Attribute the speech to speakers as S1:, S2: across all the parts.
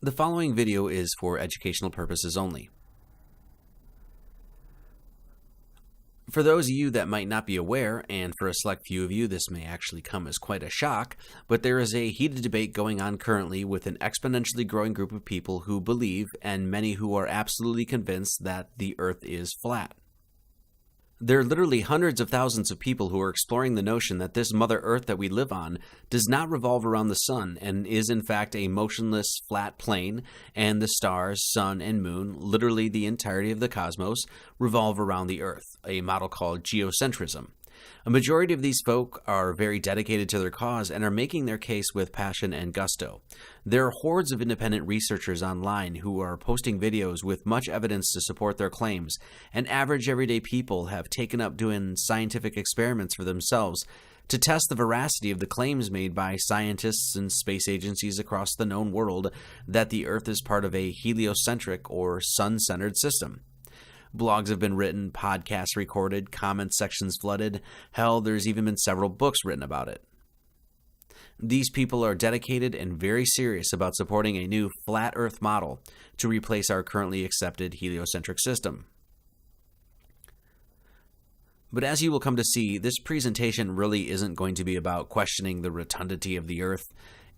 S1: The following video is for educational purposes only. For those of you that might not be aware, and for a select few of you this may actually come as quite a shock, but there is a heated debate going on currently with an exponentially growing group of people who believe, and many who are absolutely convinced, that the Earth is flat. There are literally hundreds of thousands of people who are exploring the notion that this Mother Earth that we live on does not revolve around the sun and is in fact a motionless flat plane, and the stars, sun, and moon, literally the entirety of the cosmos, revolve around the Earth, a model called geocentrism. A majority of these folk are very dedicated to their cause and are making their case with passion and gusto. There are hordes of independent researchers online who are posting videos with much evidence to support their claims, and average everyday people have taken up doing scientific experiments for themselves to test the veracity of the claims made by scientists and space agencies across the known world that the Earth is part of a heliocentric or sun-centered system. Blogs have been written, podcasts recorded, comment sections flooded. Hell, there's even been several books written about it. These people are dedicated and very serious about supporting a new flat Earth model to replace our currently accepted heliocentric system. But as you will come to see, this presentation really isn't going to be about questioning the rotundity of the Earth.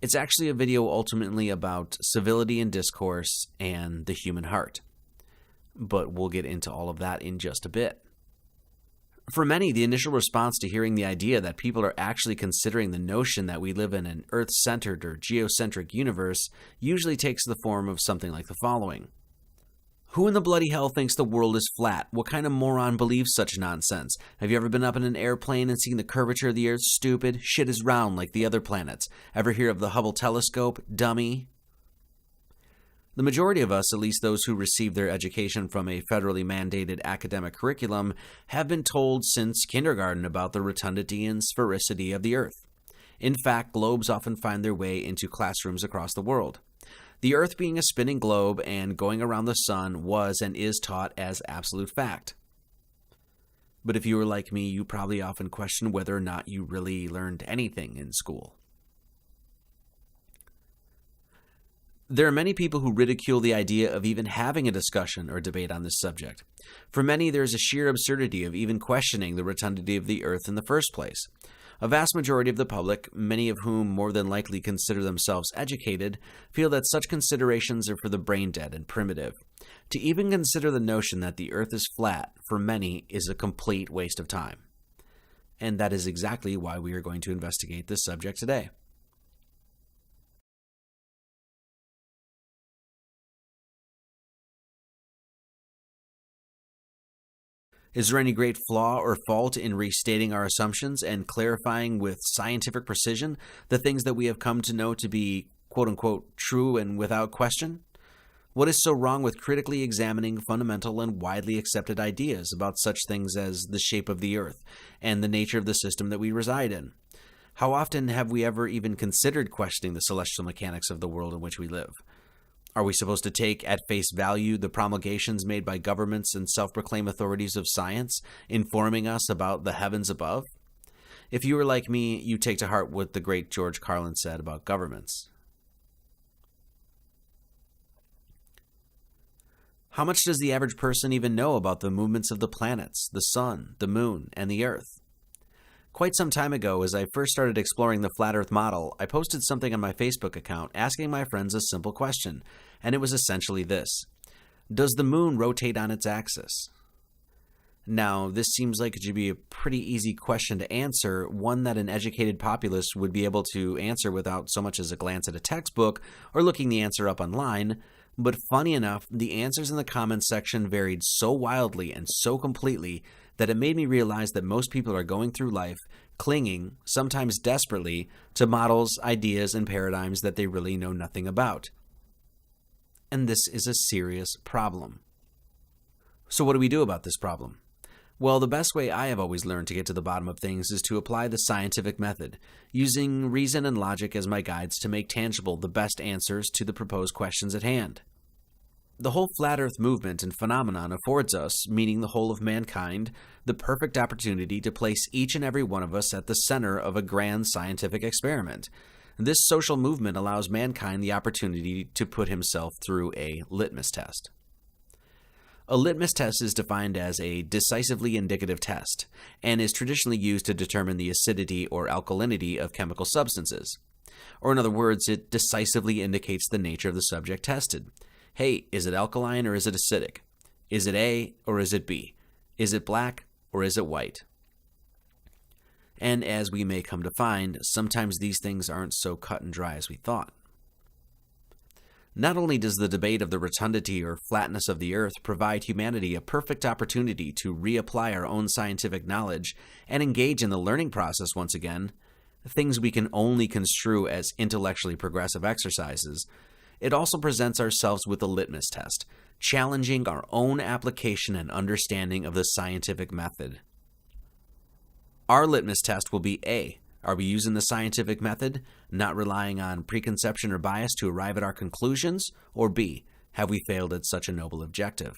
S1: It's actually a video ultimately about civility and discourse and the human heart. But we'll get into all of that in just a bit. For many, the initial response to hearing the idea that people are actually considering the notion that we live in an Earth-centered or geocentric universe usually takes the form of something like the following. Who in the bloody hell thinks the world is flat? What kind of moron believes such nonsense? Have you ever been up in an airplane and seen the curvature of the Earth? Stupid. Shit is round like the other planets. Ever hear of the Hubble telescope? Dummy. The majority of us, at least those who receive their education from a federally mandated academic curriculum, have been told since kindergarten about the rotundity and sphericity of the Earth. In fact, globes often find their way into classrooms across the world. The Earth being a spinning globe and going around the sun was and is taught as absolute fact. But if you were like me, you probably often question whether or not you really learned anything in school. There are many people who ridicule the idea of even having a discussion or debate on this subject. For many, there is a sheer absurdity of even questioning the rotundity of the Earth in the first place. A vast majority of the public, many of whom more than likely consider themselves educated, feel that such considerations are for the brain-dead and primitive. To even consider the notion that the Earth is flat, for many, is a complete waste of time. And that is exactly why we are going to investigate this subject today. Is there any great flaw or fault in restating our assumptions and clarifying with scientific precision the things that we have come to know to be quote-unquote true and without question? What is so wrong with critically examining fundamental and widely accepted ideas about such things as the shape of the Earth and the nature of the system that we reside in? How often have we ever even considered questioning the celestial mechanics of the world in which we live? Are we supposed to take at face value the promulgations made by governments and self-proclaimed authorities of science, informing us about the heavens above? If you were like me, you take to heart what the great George Carlin said about governments. How much does the average person even know about the movements of the planets, the sun, the moon, and the Earth? Quite some time ago, as I first started exploring the flat Earth model, I posted something on my Facebook account asking my friends a simple question, and it was essentially this: does the moon rotate on its axis? Now, this seems like it should be a pretty easy question to answer, one that an educated populace would be able to answer without so much as a glance at a textbook or looking the answer up online. But funny enough, the answers in the comments section varied so wildly and so completely that it made me realize that most people are going through life clinging, sometimes desperately, to models, ideas, and paradigms that they really know nothing about. And this is a serious problem. So what do we do about this problem? Well, the best way I have always learned to get to the bottom of things is to apply the scientific method, using reason and logic as my guides to make tangible the best answers to the proposed questions at hand. The whole flat Earth movement and phenomenon affords us, meaning the whole of mankind, the perfect opportunity to place each and every one of us at the center of a grand scientific experiment. This social movement allows mankind the opportunity to put himself through a litmus test. A litmus test is defined as a decisively indicative test and is traditionally used to determine the acidity or alkalinity of chemical substances. Or in other words, it decisively indicates the nature of the subject tested. Hey, is it alkaline or is it acidic? Is it A or is it B? Is it black or is it white? And as we may come to find, sometimes these things aren't so cut and dry as we thought. Not only does the debate of the rotundity or flatness of the Earth provide humanity a perfect opportunity to reapply our own scientific knowledge and engage in the learning process once again, things we can only construe as intellectually progressive exercises, it also presents ourselves with a litmus test, challenging our own application and understanding of the scientific method. Our litmus test will be A. Are we using the scientific method, not relying on preconception or bias to arrive at our conclusions? Or B. Have we failed at such a noble objective?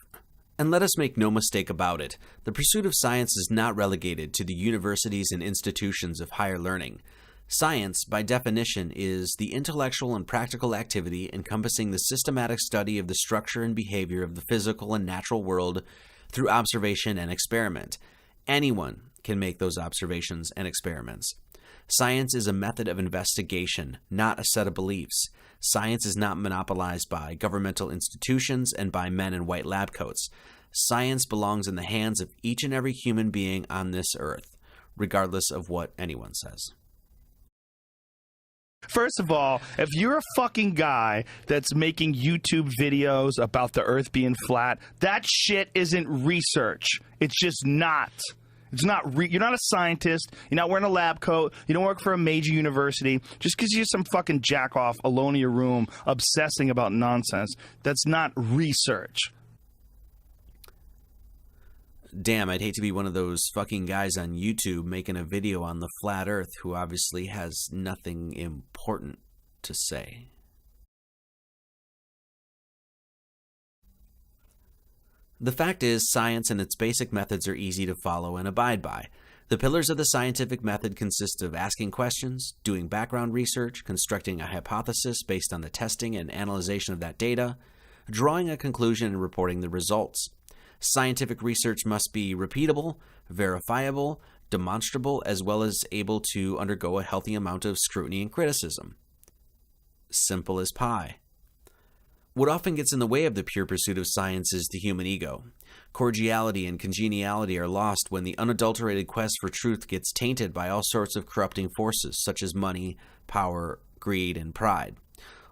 S1: And let us make no mistake about it, the pursuit of science is not relegated to the universities and institutions of higher learning. Science, by definition, is the intellectual and practical activity encompassing the systematic study of the structure and behavior of the physical and natural world through observation and experiment. Anyone can make those observations and experiments. Science is a method of investigation, not a set of beliefs. Science is not monopolized by governmental institutions and by men in white lab coats. Science belongs in the hands of each and every human being on this earth, regardless of what anyone says.
S2: First of all, if you're a fucking guy that's making YouTube videos about the earth being flat, that shit isn't research. It's just not. It's not. You're not a scientist. You're not wearing a lab coat. You don't work for a major university. Just because you're some fucking jack-off alone in your room obsessing about nonsense, that's not research.
S1: Damn, I'd hate to be one of those fucking guys on YouTube making a video on the flat earth who obviously has nothing important to say. The fact is, science and its basic methods are easy to follow and abide by. The pillars of the scientific method consist of asking questions, doing background research, constructing a hypothesis based on the testing and analyzation of that data, drawing a conclusion and reporting the results. Scientific research must be repeatable, verifiable, demonstrable, as well as able to undergo a healthy amount of scrutiny and criticism. Simple as pie. What often gets in the way of the pure pursuit of science is the human ego. Cordiality and congeniality are lost when the unadulterated quest for truth gets tainted by all sorts of corrupting forces such as money, power, greed, and pride,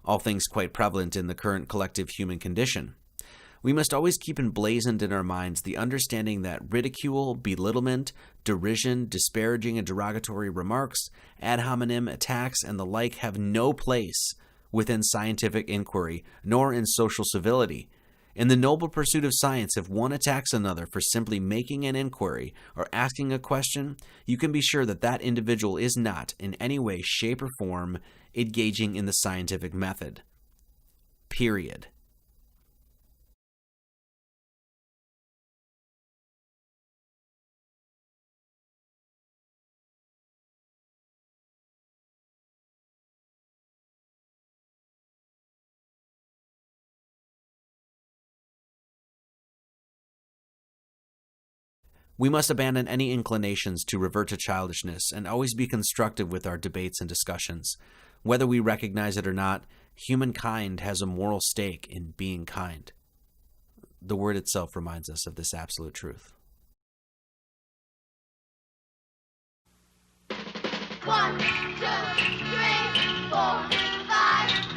S1: all things quite prevalent in the current collective human condition. We must always keep emblazoned in our minds the understanding that ridicule, belittlement, derision, disparaging and derogatory remarks, ad hominem attacks, and the like have no place within scientific inquiry, nor in social civility. In the noble pursuit of science, if one attacks another for simply making an inquiry or asking a question, you can be sure that that individual is not, in any way, shape, or form, engaging in the scientific method. Period. We must abandon any inclinations to revert to childishness and always be constructive with our debates and discussions. Whether we recognize it or not, humankind has a moral stake in being kind. The word itself reminds us of this absolute truth.
S3: 1, 2, 3, 4, 5, 6,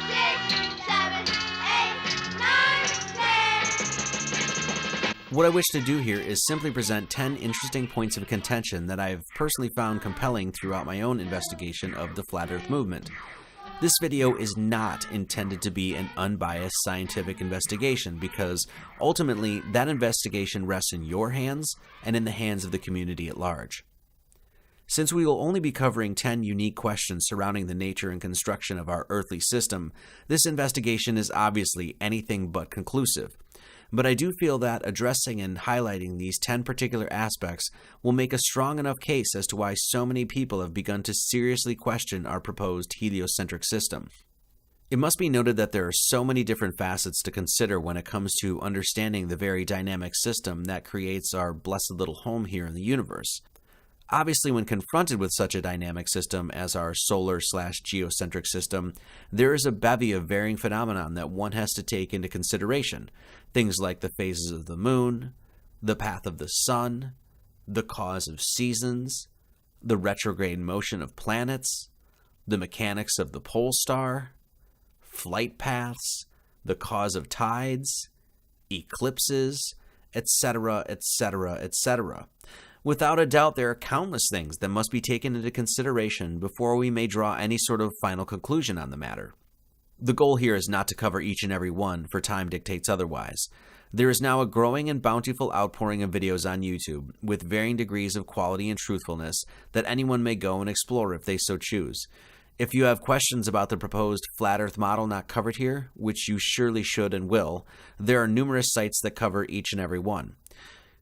S3: 7, 8, 9, 10.
S1: What I wish to do here is simply present 10 interesting points of contention that I have personally found compelling throughout my own investigation of the Flat Earth movement. This video is not intended to be an unbiased scientific investigation because ultimately that investigation rests in your hands and in the hands of the community at large. Since we will only be covering 10 unique questions surrounding the nature and construction of our earthly system, this investigation is obviously anything but conclusive. but I do feel that addressing and highlighting these 10 particular aspects will make a strong enough case as to why so many people have begun to seriously question our proposed heliocentric system. It must be noted that there are so many different facets to consider when it comes to understanding the very dynamic system that creates our blessed little home here in the universe. Obviously, when confronted with such a dynamic system as our solar/geocentric system, there is a bevy of varying phenomena that one has to take into consideration. Things like the phases of the moon, the path of the sun, the cause of seasons, the retrograde motion of planets, the mechanics of the pole star, flight paths, the cause of tides, eclipses, etc., etc., etc. Without a doubt, there are countless things that must be taken into consideration before we may draw any sort of final conclusion on the matter. The goal here is not to cover each and every one, for time dictates otherwise. There is now a growing and bountiful outpouring of videos on YouTube, with varying degrees of quality and truthfulness, that anyone may go and explore if they so choose. If you have questions about the proposed flat Earth model not covered here, which you surely should and will, there are numerous sites that cover each and every one.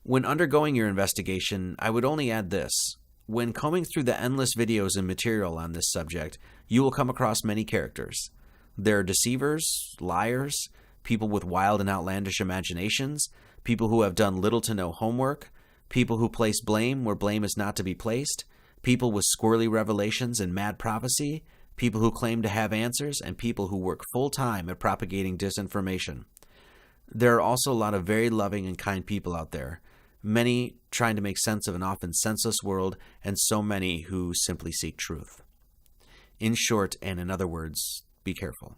S1: When undergoing your investigation, I would only add this. When combing through the endless videos and material on this subject, you will come across many characters. There are deceivers, liars, people with wild and outlandish imaginations, people who have done little to no homework, people who place blame where blame is not to be placed, people with squirrely revelations and mad prophecy, people who claim to have answers, and people who work full-time at propagating disinformation. There are also a lot of very loving and kind people out there, many trying to make sense of an often senseless world, and so many who simply seek truth. In short, and in other words, be careful.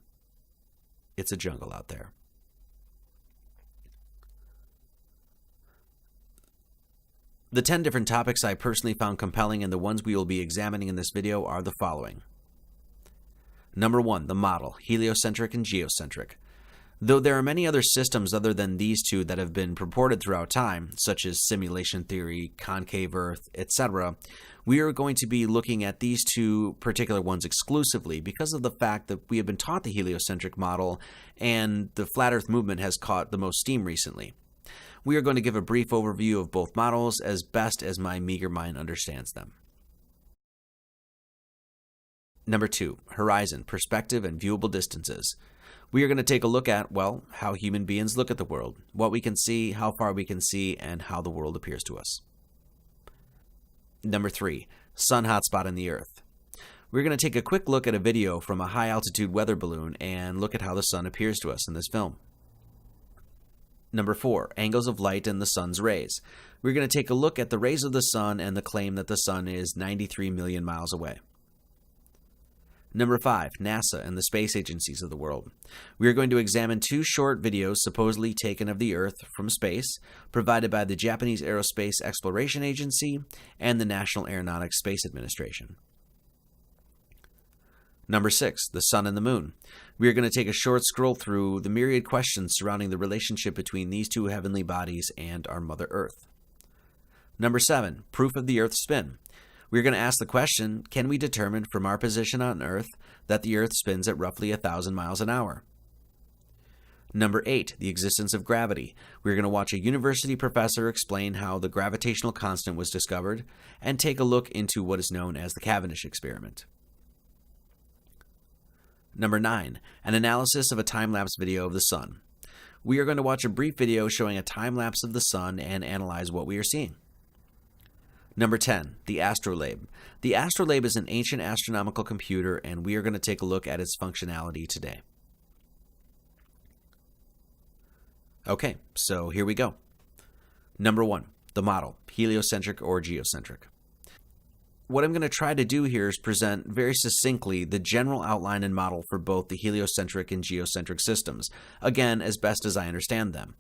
S1: It's a jungle out there. The 10 different topics I personally found compelling and the ones we will be examining in this video are the following. Number 1, the model, heliocentric and geocentric. Though there are many other systems other than these two that have been purported throughout time, such as simulation theory, concave Earth, etc., we are going to be looking at these two particular ones exclusively because of the fact that we have been taught the heliocentric model and the flat Earth movement has caught the most steam recently. We are going to give a brief overview of both models as best as my meager mind understands them. Number 2, horizon, perspective, and viewable distances. We are going to take a look at, well, how human beings look at the world, what we can see, how far we can see, and how the world appears to us. Number 3, sun hotspot in the Earth. We're going to take a quick look at a video from a high-altitude weather balloon and look at how the sun appears to us in this film. Number 4, angles of light and the sun's rays. We're going to take a look at the rays of the sun and the claim that the sun is 93 million miles away. Number 5, NASA and the space agencies of the world. We are going to examine 2 short videos supposedly taken of the Earth from space, provided by the Japanese Aerospace Exploration Agency and the National Aeronautics Space Administration. Number 6, the sun and the moon. We are going to take a short scroll through the myriad questions surrounding the relationship between these two heavenly bodies and our Mother Earth. Number 7, proof of the Earth's spin. We're going to ask the question, can we determine from our position on Earth that the Earth spins at roughly 1,000 miles an hour? Number 8, the existence of gravity. We're going to watch a university professor explain how the gravitational constant was discovered and take a look into what is known as the Cavendish experiment. Number 9, an analysis of a time-lapse video of the sun. We are going to watch a brief video showing a time-lapse of the sun and analyze what we are seeing. Number 10, the astrolabe. The astrolabe is an ancient astronomical computer, and we are going to take a look at its functionality today. Okay, so here we go. Number 1, the model, heliocentric or geocentric. What I'm going to try to do here is present very succinctly the general outline and model for both the heliocentric and geocentric systems, again, as best as I understand them.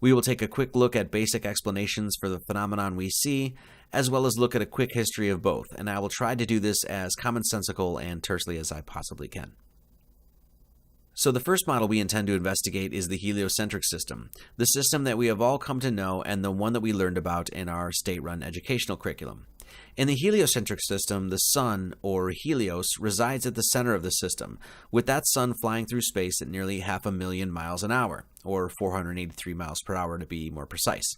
S1: We will take a quick look at basic explanations for the phenomenon we see, as well as look at a quick history of both, and I will try to do this as commonsensical and tersely as I possibly can. So the first model we intend to investigate is the heliocentric system, the system that we have all come to know and the one that we learned about in our state-run educational curriculum. In the heliocentric system, the Sun, or Helios, resides at the center of the system, with that sun flying through space at nearly 500,000 miles an hour, or 483 miles per hour to be more precise.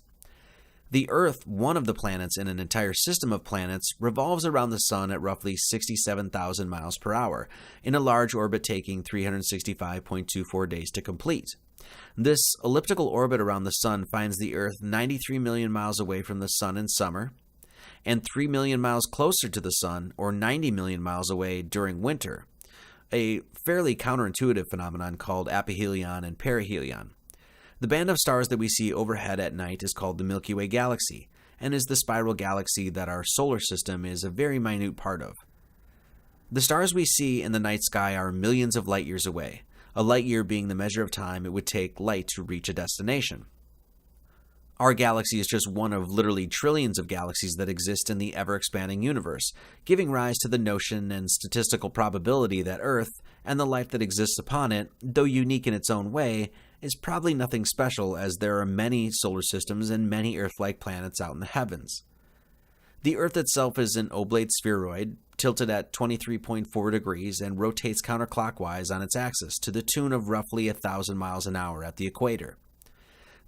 S1: The Earth, one of the planets in an entire system of planets, revolves around the Sun at roughly 67,000 miles per hour, in a large orbit taking 365.24 days to complete. This elliptical orbit around the Sun finds the Earth 93 million miles away from the Sun in summer, and 3 million miles closer to the Sun, or 90 million miles away during winter, a fairly counterintuitive phenomenon called aphelion and perihelion. The band of stars that we see overhead at night is called the Milky Way galaxy, and is the spiral galaxy that our solar system is a very minute part of. The stars we see in the night sky are millions of light years away, a light year being the measure of time it would take light to reach a destination. Our galaxy is just one of literally trillions of galaxies that exist in the ever-expanding universe, giving rise to the notion and statistical probability that Earth, and the life that exists upon it, though unique in its own way, is probably nothing special, as there are many solar systems and many Earth-like planets out in the heavens. The Earth itself is an oblate spheroid, tilted at 23.4 degrees and rotates counterclockwise on its axis to the tune of roughly 1,000 miles an hour at the equator.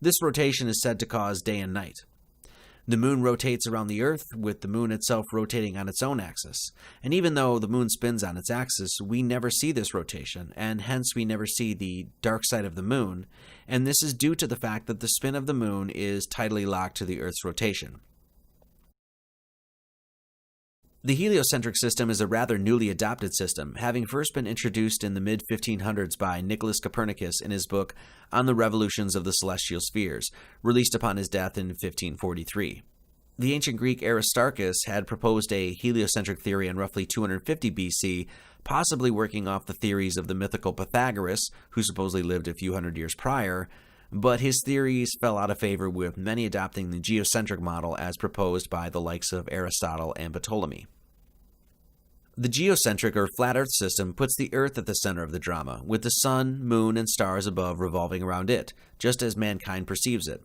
S1: This rotation is said to cause day and night. The moon rotates around the Earth, with the moon itself rotating on its own axis. And even though the moon spins on its axis, we never see this rotation, and hence we never see the dark side of the moon, and this is due to the fact that the spin of the moon is tidally locked to the Earth's rotation. The heliocentric system is a rather newly adopted system, having first been introduced in the mid-1500s by Nicholas Copernicus in his book On the Revolutions of the Celestial Spheres, released upon his death in 1543. The ancient Greek Aristarchus had proposed a heliocentric theory in roughly 250 BC, possibly working off the theories of the mythical Pythagoras, who supposedly lived a few hundred years prior, but his theories fell out of favor, with many adopting the geocentric model as proposed by the likes of Aristotle and Ptolemy. The geocentric or flat Earth system puts the Earth at the center of the drama, with the sun, moon, and stars above revolving around it, just as mankind perceives it.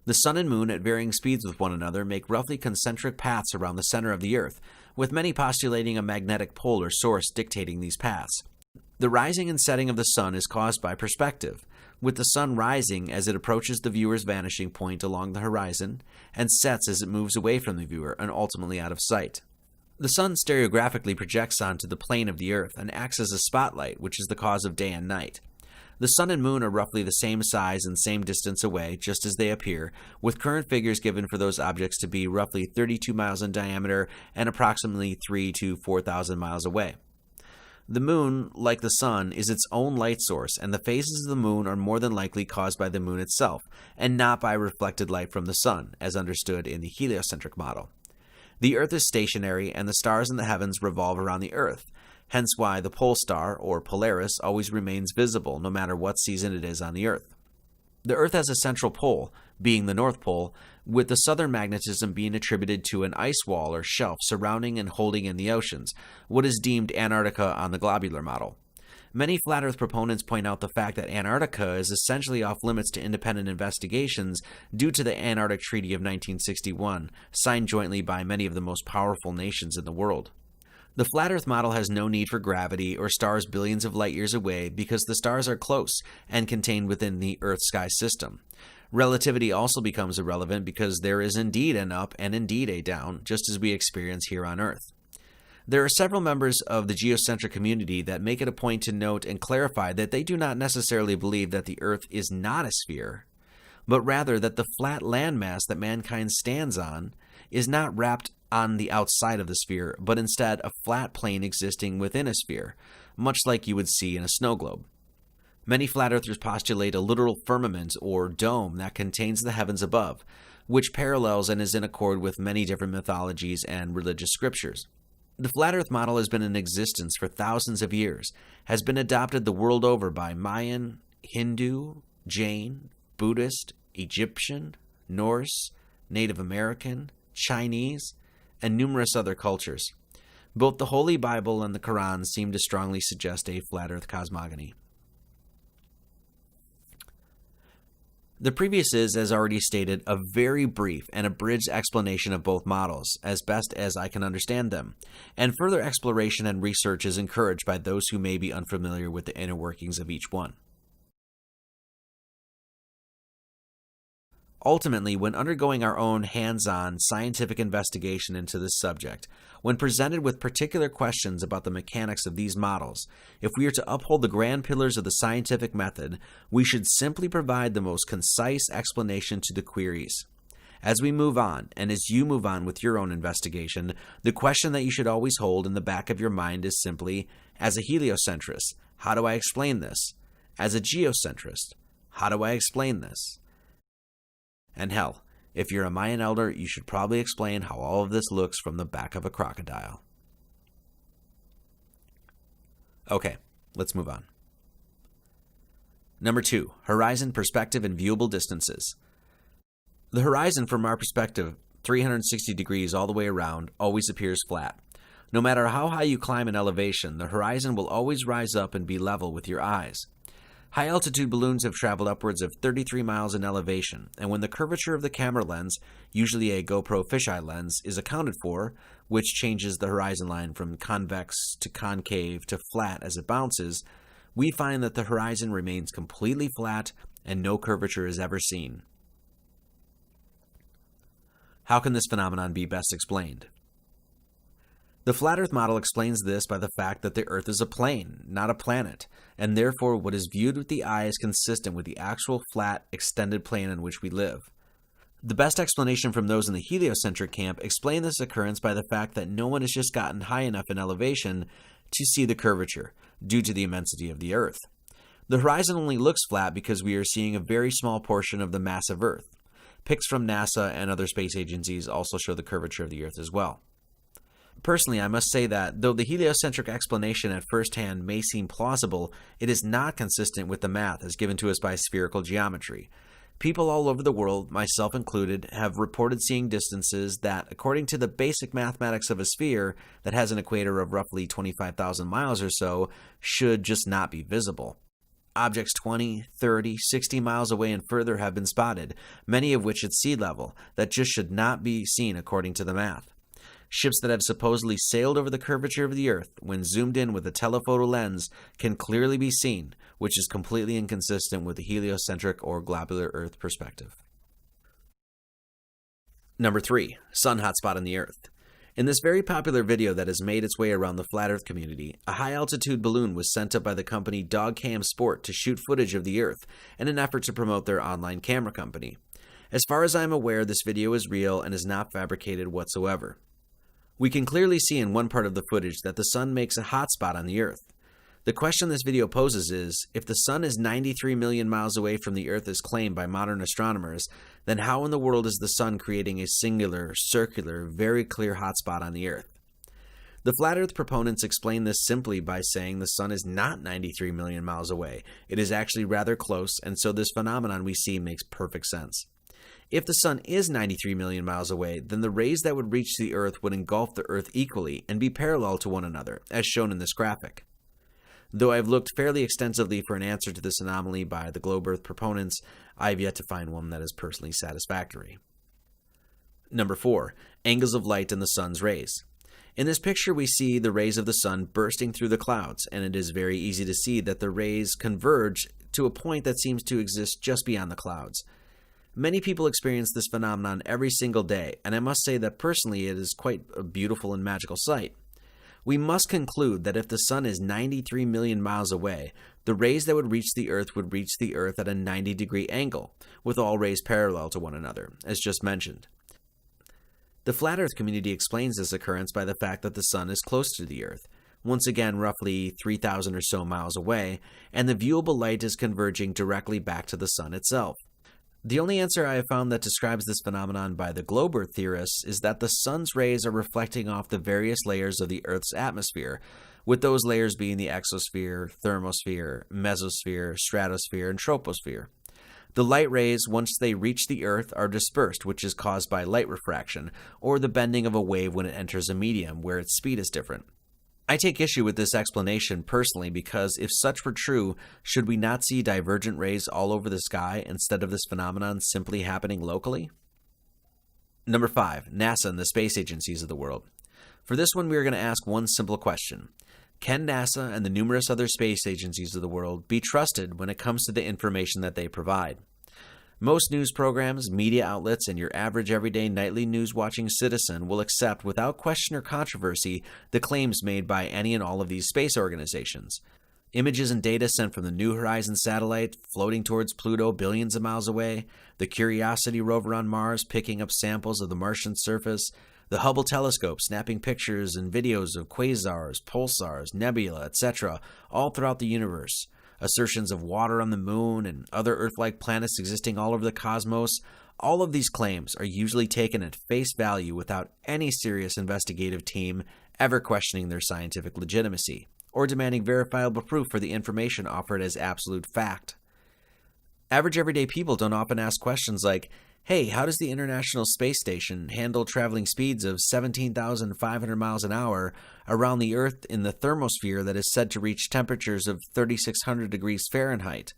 S1: The sun and moon, at varying speeds with one another, make roughly concentric paths around the center of the Earth, with many postulating a magnetic pole or source dictating these paths. The rising and setting of the sun is caused by perspective, with the sun rising as it approaches the viewer's vanishing point along the horizon, and sets as it moves away from the viewer and ultimately out of sight. The sun stereographically projects onto the plane of the Earth and acts as a spotlight, which is the cause of day and night. The sun and moon are roughly the same size and same distance away, just as they appear, with current figures given for those objects to be roughly 32 miles in diameter and approximately 3,000 to 4,000 miles away. The moon, like the sun, is its own light source, and the phases of the moon are more than likely caused by the moon itself, and not by reflected light from the sun, as understood in the heliocentric model. The Earth is stationary, and the stars in the heavens revolve around the Earth, hence why the pole star, or Polaris, always remains visible no matter what season it is on the Earth. The Earth has a central pole, being the North Pole, with the southern magnetism being attributed to an ice wall or shelf surrounding and holding in the oceans, what is deemed Antarctica on the globular model. Many flat Earth proponents point out the fact that Antarctica is essentially off limits to independent investigations due to the Antarctic Treaty of 1961, signed jointly by many of the most powerful nations in the world. The flat Earth model has no need for gravity or stars billions of light years away because the stars are close and contained within the Earth-sky system. Relativity also becomes irrelevant because there is indeed an up and indeed a down, just as we experience here on Earth. There are several members of the geocentric community that make it a point to note and clarify that they do not necessarily believe that the Earth is not a sphere, but rather that the flat landmass that mankind stands on is not wrapped on the outside of the sphere, but instead a flat plane existing within a sphere, much like you would see in a snow globe. Many flat earthers postulate a literal firmament or dome that contains the heavens above, which parallels and is in accord with many different mythologies and religious scriptures. The flat earth model has been in existence for thousands of years, has been adopted the world over by Mayan, Hindu, Jain, Buddhist, Egyptian, Norse, Native American, Chinese, and numerous other cultures. Both the Holy Bible and the Quran seem to strongly suggest a flat earth cosmogony. The previous is, as already stated, a very brief and abridged explanation of both models, as best as I can understand them, and further exploration and research is encouraged by those who may be unfamiliar with the inner workings of each one. Ultimately, when undergoing our own hands-on scientific investigation into this subject, when presented with particular questions about the mechanics of these models, if we are to uphold the grand pillars of the scientific method, we should simply provide the most concise explanation to the queries. As we move on, and as you move on with your own investigation, the question that you should always hold in the back of your mind is simply, as a heliocentrist, how do I explain this? As a geocentrist, how do I explain this? And hell, if you're a Mayan elder, you should probably explain how all of this looks from the back of a crocodile. Okay, let's move on. Number 2, horizon perspective and viewable distances. The horizon from our perspective, 360 degrees all the way around, always appears flat. No matter how high you climb in elevation, the horizon will always rise up and be level with your eyes. High-altitude balloons have traveled upwards of 33 miles in elevation, and when the curvature of the camera lens, usually a GoPro fisheye lens, is accounted for, which changes the horizon line from convex to concave to flat as it bounces, we find that the horizon remains completely flat and no curvature is ever seen. How can this phenomenon be best explained? The flat Earth model explains this by the fact that the Earth is a plane, not a planet, and therefore what is viewed with the eye is consistent with the actual flat, extended plane on which we live. The best explanation from those in the heliocentric camp explain this occurrence by the fact that no one has just gotten high enough in elevation to see the curvature, due to the immensity of the Earth. The horizon only looks flat because we are seeing a very small portion of the massive Earth. Pics from NASA and other space agencies also show the curvature of the Earth as well. Personally, I must say that, though the heliocentric explanation at first hand may seem plausible, it is not consistent with the math as given to us by spherical geometry. People all over the world, myself included, have reported seeing distances that, according to the basic mathematics of a sphere that has an equator of roughly 25,000 miles or so, should just not be visible. Objects 20, 30, 60 miles away and further have been spotted, many of which at sea level, that just should not be seen according to the math. Ships that have supposedly sailed over the curvature of the Earth, when zoomed in with a telephoto lens, can clearly be seen, which is completely inconsistent with the heliocentric or globular Earth perspective. Number 3, sun hotspot on the Earth. In this very popular video that has made its way around the Flat Earth community, a high-altitude balloon was sent up by the company Dogcam Sport to shoot footage of the Earth in an effort to promote their online camera company. As far as I am aware, this video is real and is not fabricated whatsoever. We can clearly see in one part of the footage that the sun makes a hotspot on the Earth. The question this video poses is, if the sun is 93 million miles away from the Earth as claimed by modern astronomers, then how in the world is the sun creating a singular, circular, very clear hotspot on the Earth? The Flat Earth proponents explain this simply by saying the sun is not 93 million miles away. It is actually rather close, and so this phenomenon we see makes perfect sense. If the sun is 93 million miles away, then the rays that would reach the Earth would engulf the Earth equally and be parallel to one another, as shown in this graphic. Though I've looked fairly extensively for an answer to this anomaly by the globe Earth proponents, I have yet to find one that is personally satisfactory. Number 4, angles of light in the sun's rays. In this picture we see the rays of the sun bursting through the clouds, and it is very easy to see that the rays converge to a point that seems to exist just beyond the clouds. Many people experience this phenomenon every single day, and I must say that personally it is quite a beautiful and magical sight. We must conclude that if the sun is 93 million miles away, the rays that would reach the Earth at a 90-degree angle, with all rays parallel to one another, as just mentioned. The Flat Earth community explains this occurrence by the fact that the sun is close to the Earth, once again roughly 3,000 or so miles away, and the viewable light is converging directly back to the sun itself. The only answer I have found that describes this phenomenon by the globe Earth theorists is that the sun's rays are reflecting off the various layers of the Earth's atmosphere, with those layers being the exosphere, thermosphere, mesosphere, stratosphere, and troposphere. The light rays, once they reach the Earth, are dispersed, which is caused by light refraction, or the bending of a wave when it enters a medium where its speed is different. I take issue with this explanation personally because if such were true, should we not see divergent rays all over the sky instead of this phenomenon simply happening locally? Number 5. NASA and the space agencies of the world. For this one, we are going to ask one simple question. Can NASA and the numerous other space agencies of the world be trusted when it comes to the information that they provide? Most news programs, media outlets, and your average everyday nightly news-watching citizen will accept without question or controversy the claims made by any and all of these space organizations. Images and data sent from the New Horizons satellite floating towards Pluto billions of miles away, the Curiosity rover on Mars picking up samples of the Martian surface, the Hubble telescope snapping pictures and videos of quasars, pulsars, nebula, etc., all throughout the universe. Assertions of water on the moon and other Earth-like planets existing all over the cosmos, all of these claims are usually taken at face value without any serious investigative team ever questioning their scientific legitimacy, or demanding verifiable proof for the information offered as absolute fact. Average everyday people don't often ask questions like, hey, how does the International Space Station handle traveling speeds of 17,500 miles an hour around the Earth in the thermosphere that is said to reach temperatures of 3,600 degrees Fahrenheit?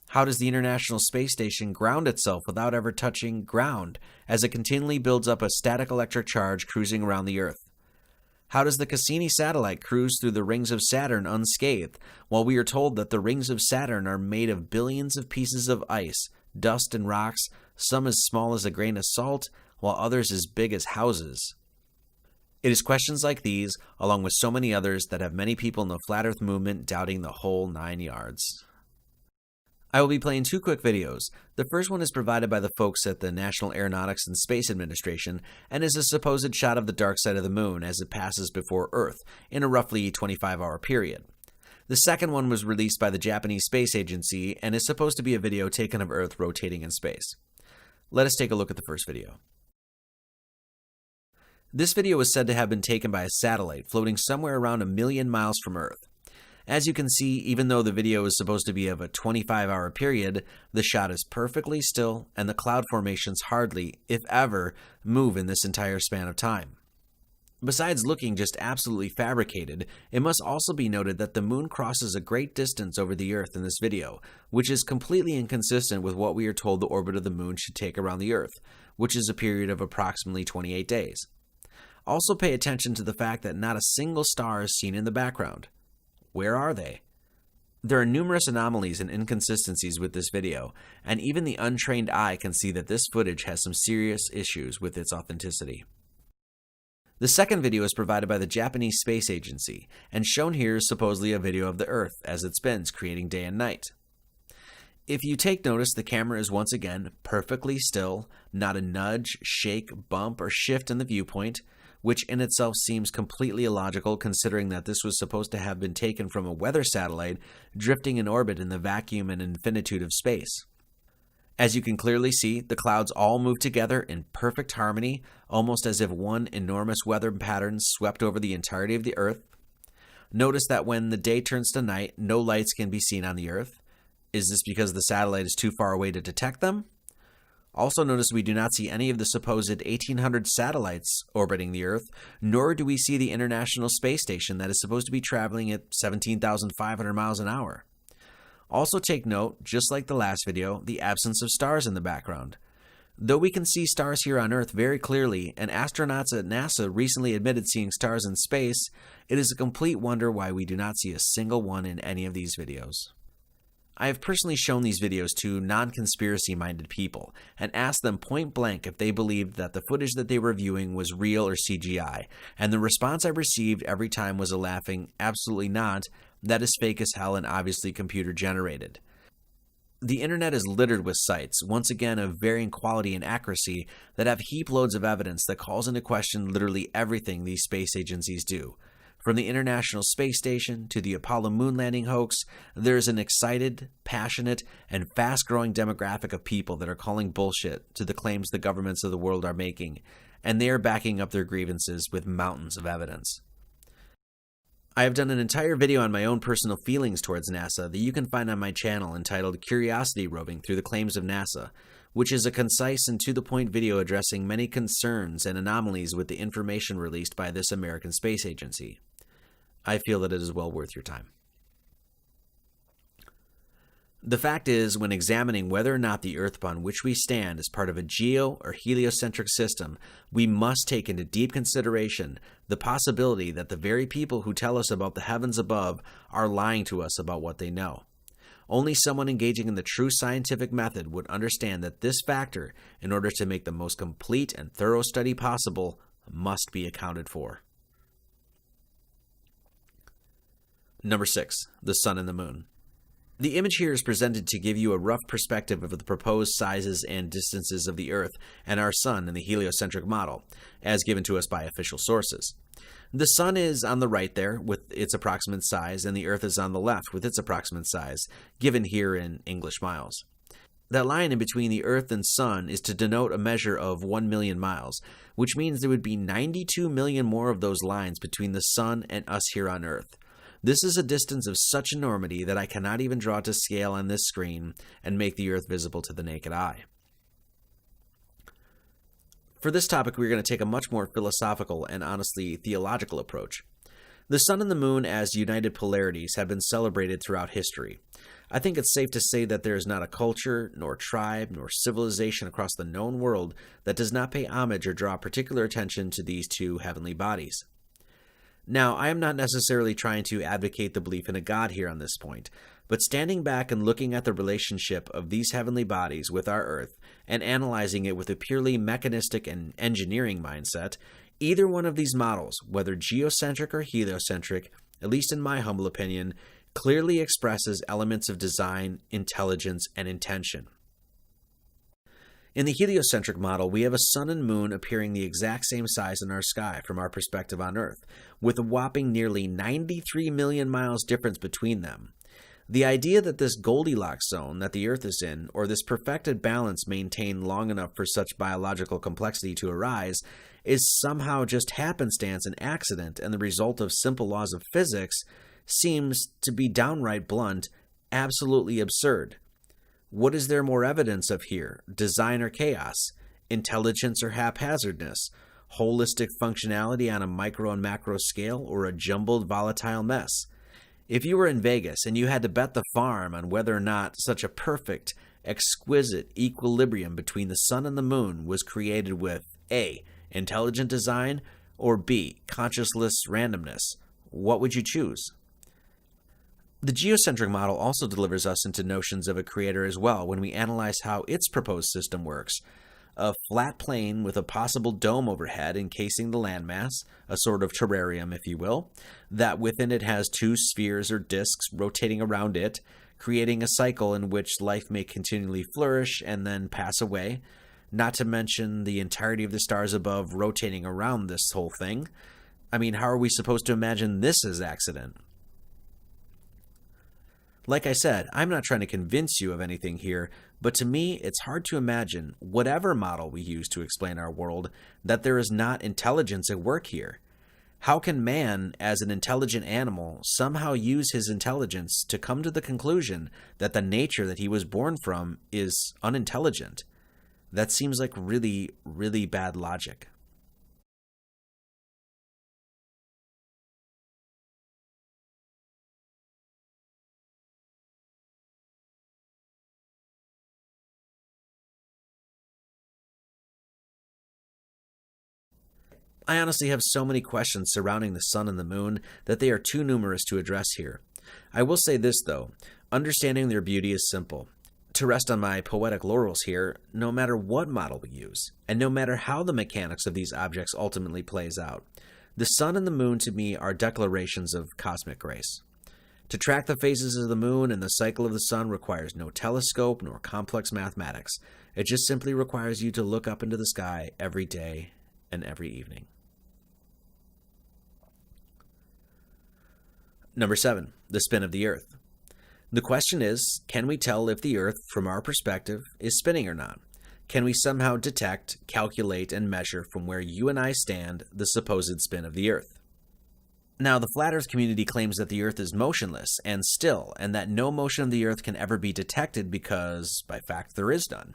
S1: How does the International Space Station ground itself without ever touching ground as it continually builds up a static electric charge cruising around the Earth? How does the Cassini satellite cruise through the rings of Saturn unscathed, while we are told that the rings of Saturn are made of billions of pieces of ice, dust, and rocks, some as small as a grain of salt, while others as big as houses? It is questions like these, along with so many others, that have many people in the Flat Earth movement doubting the whole 9 yards. I will be playing 2 quick videos. The first one is provided by the folks at the National Aeronautics and Space Administration and is a supposed shot of the dark side of the moon as it passes before Earth in a roughly 25-hour period. The second one was released by the Japanese Space Agency and is supposed to be a video taken of Earth rotating in space. Let us take a look at the first video. This video is said to have been taken by a satellite floating somewhere around 1 million miles from Earth. As you can see, even though the video is supposed to be of a 25-hour period, the shot is perfectly still and the cloud formations hardly, if ever, move in this entire span of time. Besides looking just absolutely fabricated, it must also be noted that the moon crosses a great distance over the Earth in this video, which is completely inconsistent with what we are told the orbit of the moon should take around the Earth, which is a period of approximately 28 days. Also pay attention to the fact that not a single star is seen in the background. Where are they? There are numerous anomalies and inconsistencies with this video, and even the untrained eye can see that this footage has some serious issues with its authenticity. The second video is provided by the Japanese Space Agency, and shown here is supposedly a video of the Earth as it spins, creating day and night. If you take notice, the camera is once again perfectly still, not a nudge, shake, bump, or shift in the viewpoint, which in itself seems completely illogical considering that this was supposed to have been taken from a weather satellite drifting in orbit in the vacuum and infinitude of space. As you can clearly see, the clouds all move together in perfect harmony, almost as if one enormous weather pattern swept over the entirety of the Earth. Notice that when the day turns to night, no lights can be seen on the Earth. Is this because the satellite is too far away to detect them? Also notice we do not see any of the supposed 1,800 satellites orbiting the Earth, nor do we see the International Space Station that is supposed to be traveling at 17,500 miles an hour. Also take note, just like the last video, the absence of stars in the background. Though we can see stars here on Earth very clearly, and astronauts at NASA recently admitted seeing stars in space, it is a complete wonder why we do not see a single one in any of these videos. I have personally shown these videos to non-conspiracy-minded people and asked them point blank if they believed that the footage that they were viewing was real or CGI, and the response I received every time was a laughing, absolutely not, that is fake as hell and obviously computer-generated. The internet is littered with sites, once again of varying quality and accuracy, that have heap loads of evidence that calls into question literally everything these space agencies do. From the International Space Station to the Apollo moon landing hoax, there is an excited, passionate, and fast-growing demographic of people that are calling bullshit to the claims the governments of the world are making, and they are backing up their grievances with mountains of evidence. I have done an entire video on my own personal feelings towards NASA that you can find on my channel entitled Curiosity Roving Through the Claims of NASA, which is a concise and to-the-point video addressing many concerns and anomalies with the information released by this American space agency. I feel that it is well worth your time. The fact is, when examining whether or not the Earth upon which we stand is part of a geo- or heliocentric system, we must take into deep consideration the possibility that the very people who tell us about the heavens above are lying to us about what they know. Only someone engaging in the true scientific method would understand that this factor, in order to make the most complete and thorough study possible, must be accounted for. Number 6. The Sun and the Moon. The image here is presented to give you a rough perspective of the proposed sizes and distances of the Earth and our Sun in the heliocentric model, as given to us by official sources. The Sun is on the right there with its approximate size, and the Earth is on the left with its approximate size, given here in English miles. That line in between the Earth and Sun is to denote a measure of 1 million miles, which means there would be 92 million more of those lines between the Sun and us here on Earth. This is a distance of such enormity that I cannot even draw to scale on this screen and make the Earth visible to the naked eye. For this topic, we're going to take a much more philosophical and honestly theological approach. The Sun and the Moon as united polarities have been celebrated throughout history. I think it's safe to say that there is not a culture, nor tribe, nor civilization across the known world that does not pay homage or draw particular attention to these two heavenly bodies. Now, I am not necessarily trying to advocate the belief in a God here on this point, but standing back and looking at the relationship of these heavenly bodies with our Earth and analyzing it with a purely mechanistic and engineering mindset, either one of these models, whether geocentric or heliocentric, at least in my humble opinion, clearly expresses elements of design, intelligence, and intention. In the heliocentric model, we have a sun and moon appearing the exact same size in our sky from our perspective on Earth, with a whopping nearly 93 million miles difference between them. The idea that this Goldilocks zone that the Earth is in, or this perfected balance maintained long enough for such biological complexity to arise, is somehow just happenstance and accident and the result of simple laws of physics, seems, to be downright blunt, absolutely absurd. What is there more evidence of here? Design or chaos? Intelligence or haphazardness? Holistic functionality on a micro and macro scale, or a jumbled volatile mess? If you were in Vegas and you had to bet the farm on whether or not such a perfect, exquisite equilibrium between the sun and the moon was created with A. Intelligent design, or B. Consciousless randomness, what would you choose? The geocentric model also delivers us into notions of a creator as well when we analyze how its proposed system works. A flat plane with a possible dome overhead encasing the landmass, a sort of terrarium if you will, that within it has two spheres or disks rotating around it, creating a cycle in which life may continually flourish and then pass away, not to mention the entirety of the stars above rotating around this whole thing. I mean, how are we supposed to imagine this as accident? Like I said, I'm not trying to convince you of anything here, but to me, it's hard to imagine, whatever model we use to explain our world, that there is not intelligence at work here. How can man, as an intelligent animal, somehow use his intelligence to come to the conclusion that the nature that he was born from is unintelligent? That seems like really, really bad logic. I honestly have so many questions surrounding the sun and the moon that they are too numerous to address here. I will say this though, understanding their beauty is simple. To rest on my poetic laurels here, no matter what model we use, and no matter how the mechanics of these objects ultimately plays out, the sun and the moon to me are declarations of cosmic grace. To track the phases of the moon and the cycle of the sun requires no telescope nor complex mathematics. It just simply requires you to look up into the sky every day and every evening. Number 7, the spin of the Earth. The question is, can we tell if the Earth, from our perspective, is spinning or not? Can we somehow detect, calculate, and measure from where you and I stand the supposed spin of the Earth? Now, the Flat Earth community claims that the Earth is motionless and still, and that no motion of the Earth can ever be detected because, by fact, there is none.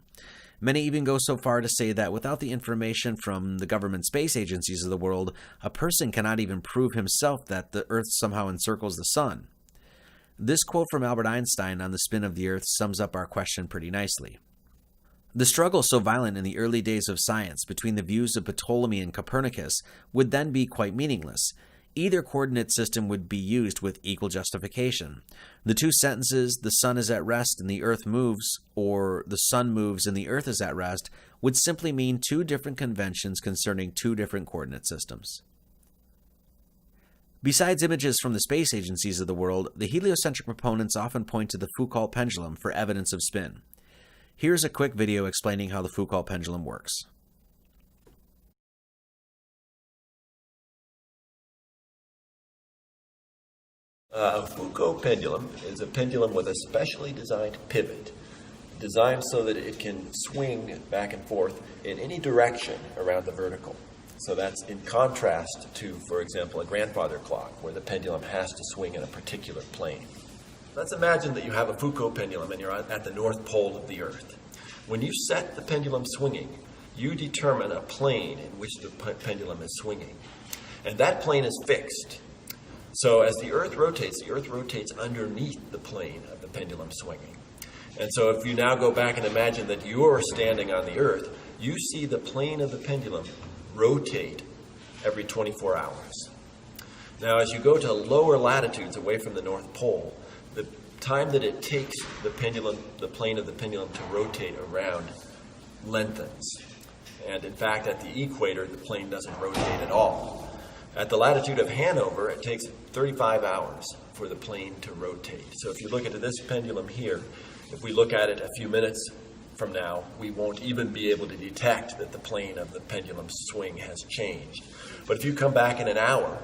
S1: Many even go so far to say that without the information from the government space agencies of the world, a person cannot even prove himself that the Earth somehow encircles the Sun. This quote from Albert Einstein on the spin of the Earth sums up our question pretty nicely. The struggle so violent in the early days of science between the views of Ptolemy and Copernicus would then be quite meaningless. Either coordinate system would be used with equal justification. The two sentences, the sun is at rest and the earth moves, or the sun moves and the earth is at rest, would simply mean two different conventions concerning two different coordinate systems. Besides images from the space agencies of the world, the heliocentric proponents often point to the Foucault pendulum for evidence of spin. Here's a quick video explaining how the Foucault pendulum works.
S4: A Foucault pendulum is a pendulum with a specially designed pivot, designed so that it can swing back and forth in any direction around the vertical. So that's in contrast to, for example, a grandfather clock, where the pendulum has to swing in a particular plane. Let's imagine that you have a Foucault pendulum and you're at the North Pole of the Earth. When you set the pendulum swinging, you determine a plane in which the pendulum is swinging. And that plane is fixed. So as the Earth rotates underneath the plane of the pendulum swinging. And so if you now go back and imagine that you're standing on the Earth, you see the plane of the pendulum rotate every 24 hours. Now as you go to lower latitudes away from the North Pole, the time that it takes the plane of the pendulum to rotate around lengthens. And in fact, at the equator, the plane doesn't rotate at all. At the latitude of Hanover, it takes 35 hours for the plane to rotate. So if you look at this pendulum here, if we look at it a few minutes from now, we won't even be able to detect that the plane of the pendulum swing has changed. But if you come back in an hour,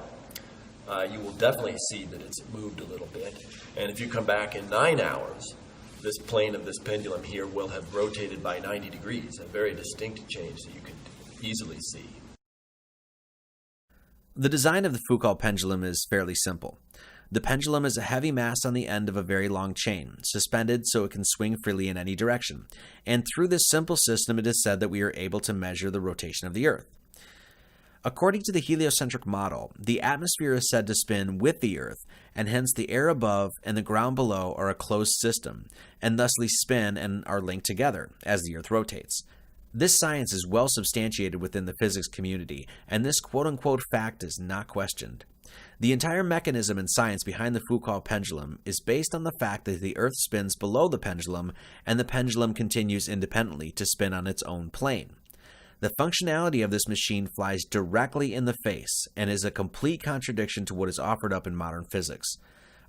S4: you will definitely see that it's moved a little bit. And if you come back in 9 hours, this plane of this pendulum here will have rotated by 90 degrees, a very distinct change that you can easily see.
S1: The design of the Foucault pendulum is fairly simple. The pendulum is a heavy mass on the end of a very long chain, suspended so it can swing freely in any direction. And through this simple system, it is said that we are able to measure the rotation of the Earth. According to the heliocentric model, the atmosphere is said to spin with the Earth, and hence the air above and the ground below are a closed system, and thusly spin and are linked together as the Earth rotates. This science is well substantiated within the physics community, and this quote-unquote fact is not questioned. The entire mechanism and science behind the Foucault pendulum is based on the fact that the Earth spins below the pendulum, and the pendulum continues independently to spin on its own plane. The functionality of this machine flies directly in the face, and is a complete contradiction to what is offered up in modern physics.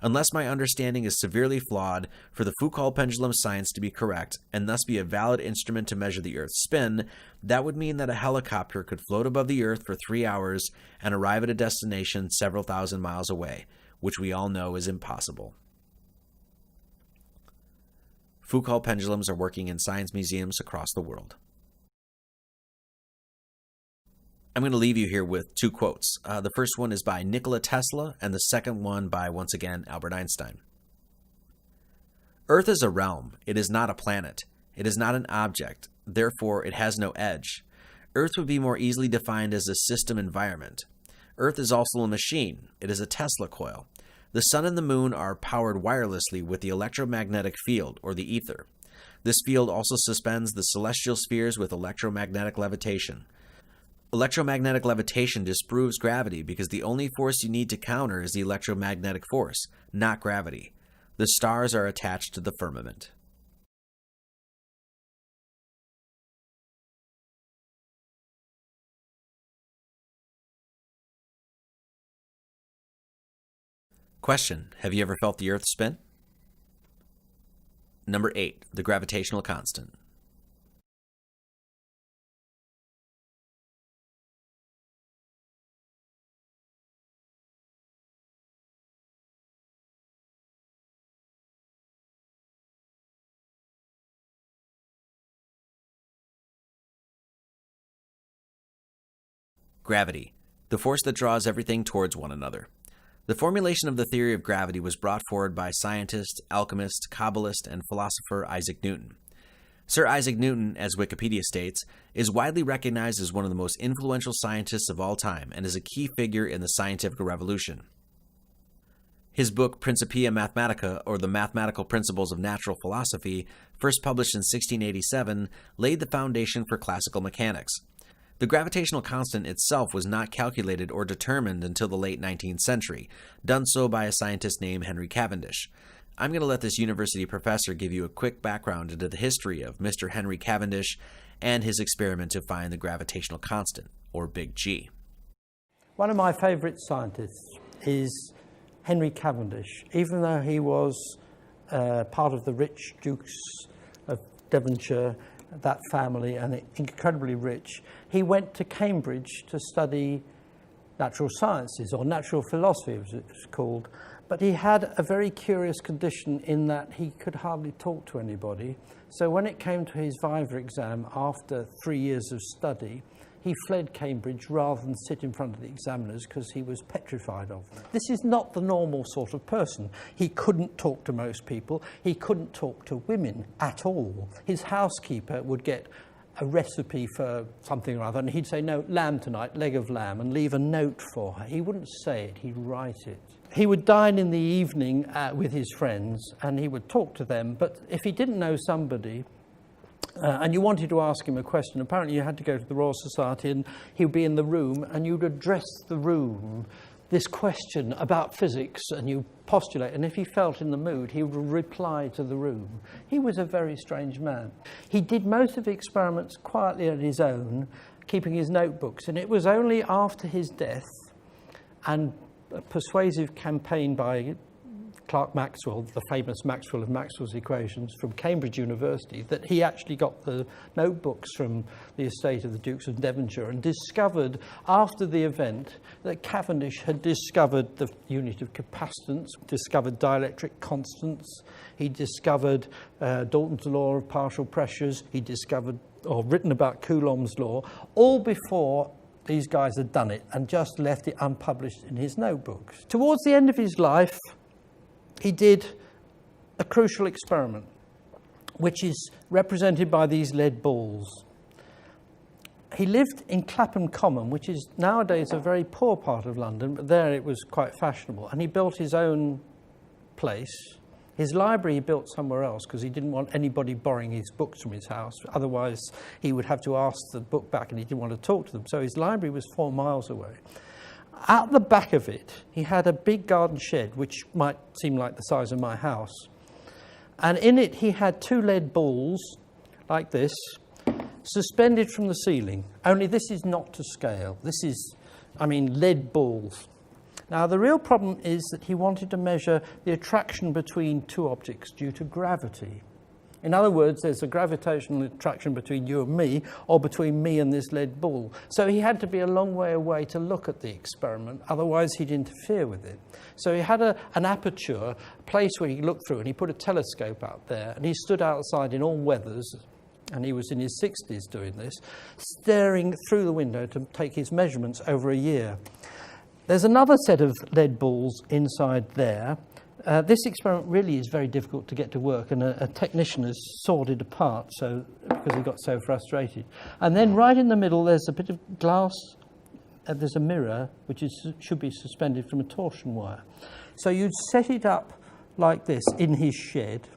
S1: Unless my understanding is severely flawed, for the Foucault pendulum science to be correct, and thus be a valid instrument to measure the Earth's spin, that would mean that a helicopter could float above the Earth for 3 hours and arrive at a destination several thousand miles away, which we all know is impossible. Foucault pendulums are working in science museums across the world. I'm going to leave you here with two quotes. The first one is by Nikola Tesla, and the second one by, once again, Albert Einstein. Earth is a realm. It is not a planet. It is not an object. Therefore, it has no edge. Earth would be more easily defined as a system environment. Earth is also a machine. It is a Tesla coil. The sun and the moon are powered wirelessly with the electromagnetic field, or the ether. This field also suspends the celestial spheres with electromagnetic levitation. Electromagnetic levitation disproves gravity because the only force you need to counter is the electromagnetic force, not gravity. The stars are attached to the firmament. Question: have you ever felt the Earth spin? Number 8. The gravitational constant. Gravity, the force that draws everything towards one another. The formulation of the theory of gravity was brought forward by scientist, alchemist, Kabbalist, and philosopher Isaac Newton. Sir Isaac Newton, as Wikipedia states, is widely recognized as one of the most influential scientists of all time and is a key figure in the scientific revolution. His book Principia Mathematica, or The Mathematical Principles of Natural Philosophy, first published in 1687, laid the foundation for classical mechanics. The gravitational constant itself was not calculated or determined until the late 19th century, done so by a scientist named Henry Cavendish. I'm going to let this university professor give you a quick background into the history of Mr. Henry Cavendish and his experiment to find the gravitational constant, or Big G.
S5: One of my favourite scientists is Henry Cavendish. Even though he was part of the rich Dukes of Devonshire, that family, and incredibly rich, he went to Cambridge to study natural sciences, or natural philosophy as it's called. But he had a very curious condition in that he could hardly talk to anybody. So when it came to his Viva exam after 3 years of study, he fled Cambridge rather than sit in front of the examiners because he was petrified of them. This is not the normal sort of person. He couldn't talk to most people. He couldn't talk to women at all. His housekeeper would get a recipe for something or other, and he'd say, no, lamb tonight, leg of lamb, and leave a note for her. He wouldn't say it, he'd write it. He would dine in the evening with his friends, and he would talk to them, but if he didn't know somebody, and you wanted to ask him a question, apparently you had to go to the Royal Society, and he would be in the room, and you'd address the room this question about physics, and you postulate, and if he felt in the mood, he would reply to the room. He was a very strange man. He did most of the experiments quietly on his own, keeping his notebooks, and it was only after his death and a persuasive campaign by Clerk Maxwell, the famous Maxwell of Maxwell's equations from Cambridge University, that he actually got the notebooks from the estate of the Dukes of Devonshire and discovered after the event that Cavendish had discovered the unit of capacitance, discovered dielectric constants, he discovered Dalton's law of partial pressures, he discovered or written about Coulomb's law, all before these guys had done it and just left it unpublished in his notebooks. Towards the end of his life, he did a crucial experiment, which is represented by these lead balls. He lived in Clapham Common, which is nowadays a very poor part of London, but there it was quite fashionable. And he built his own place. His library he built somewhere else because he didn't want anybody borrowing his books from his house. Otherwise, he would have to ask the book back and he didn't want to talk to them. So his library was 4 miles away. At the back of it, he had a big garden shed, which might seem like the size of my house. And in it, he had 2 lead balls, like this, suspended from the ceiling. Only this is not to scale. This is, lead balls. Now, the real problem is that he wanted to measure the attraction between 2 objects due to gravity. In other words, there's a gravitational attraction between you and me, or between me and this lead ball. So he had to be a long way away to look at the experiment, otherwise he'd interfere with it. So he had an aperture, a place where he could look through, and he put a telescope out there, and he stood outside in all weathers, and he was in his 60s doing this, staring through the window to take his measurements over a year. There's another set of lead balls inside there. This experiment really is very difficult to get to work, and a technician has sawed it apart because he got so frustrated. And then right in the middle there's a bit of glass, there's a mirror which should be suspended from a torsion wire. So you'd set it up like this in his shed,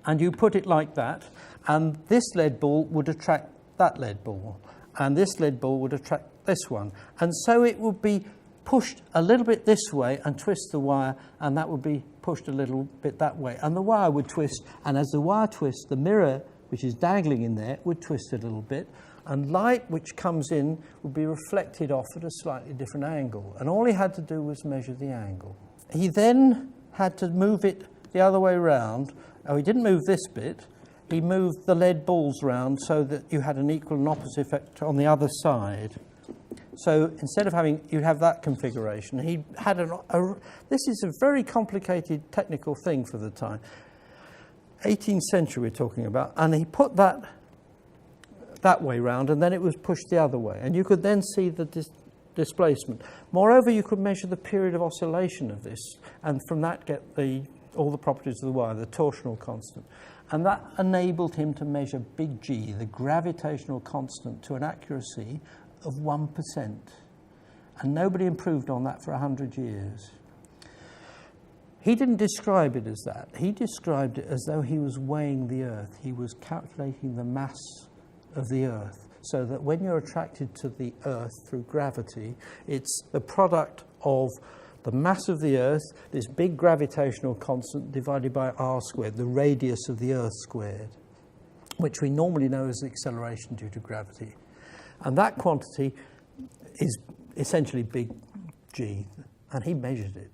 S5: and you put it like that, and this lead ball would attract that lead ball, and this lead ball would attract this one. And so it would be pushed a little bit this way and twist the wire, and that would be pushed a little bit that way. And the wire would twist, and as the wire twists, the mirror, which is dangling in there, would twist a little bit, and light which comes in would be reflected off at a slightly different angle. And all he had to do was measure the angle. He then had to move it the other way round. Oh, he didn't move this bit. He moved the lead balls round so that you had an equal and opposite effect on the other side. So instead of you'd have that configuration. He had this is a very complicated technical thing for the time. 18th century we're talking about, and he put that way round, and then it was pushed the other way, and you could then see the displacement. Moreover, you could measure the period of oscillation of this, and from that get the all the properties of the wire, the torsional constant. And that enabled him to measure big G, the gravitational constant, to an accuracy of 1%. And nobody improved on that for 100 years. He didn't describe it as that. He described it as though he was weighing the Earth. He was calculating the mass of the Earth, so that when you're attracted to the Earth through gravity, it's the product of the mass of the Earth, this big gravitational constant, divided by r squared, the radius of the Earth squared, which we normally know as acceleration due to gravity. And that quantity is essentially big G, and he measured it.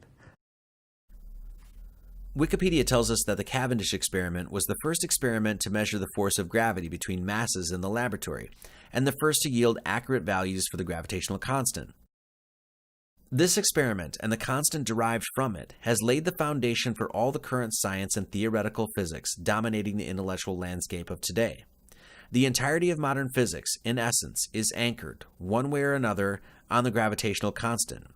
S1: Wikipedia tells us that the Cavendish experiment was the first experiment to measure the force of gravity between masses in the laboratory, and the first to yield accurate values for the gravitational constant. This experiment, and the constant derived from it, has laid the foundation for all the current science and theoretical physics dominating the intellectual landscape of today. The entirety of modern physics, in essence, is anchored, one way or another, on the gravitational constant.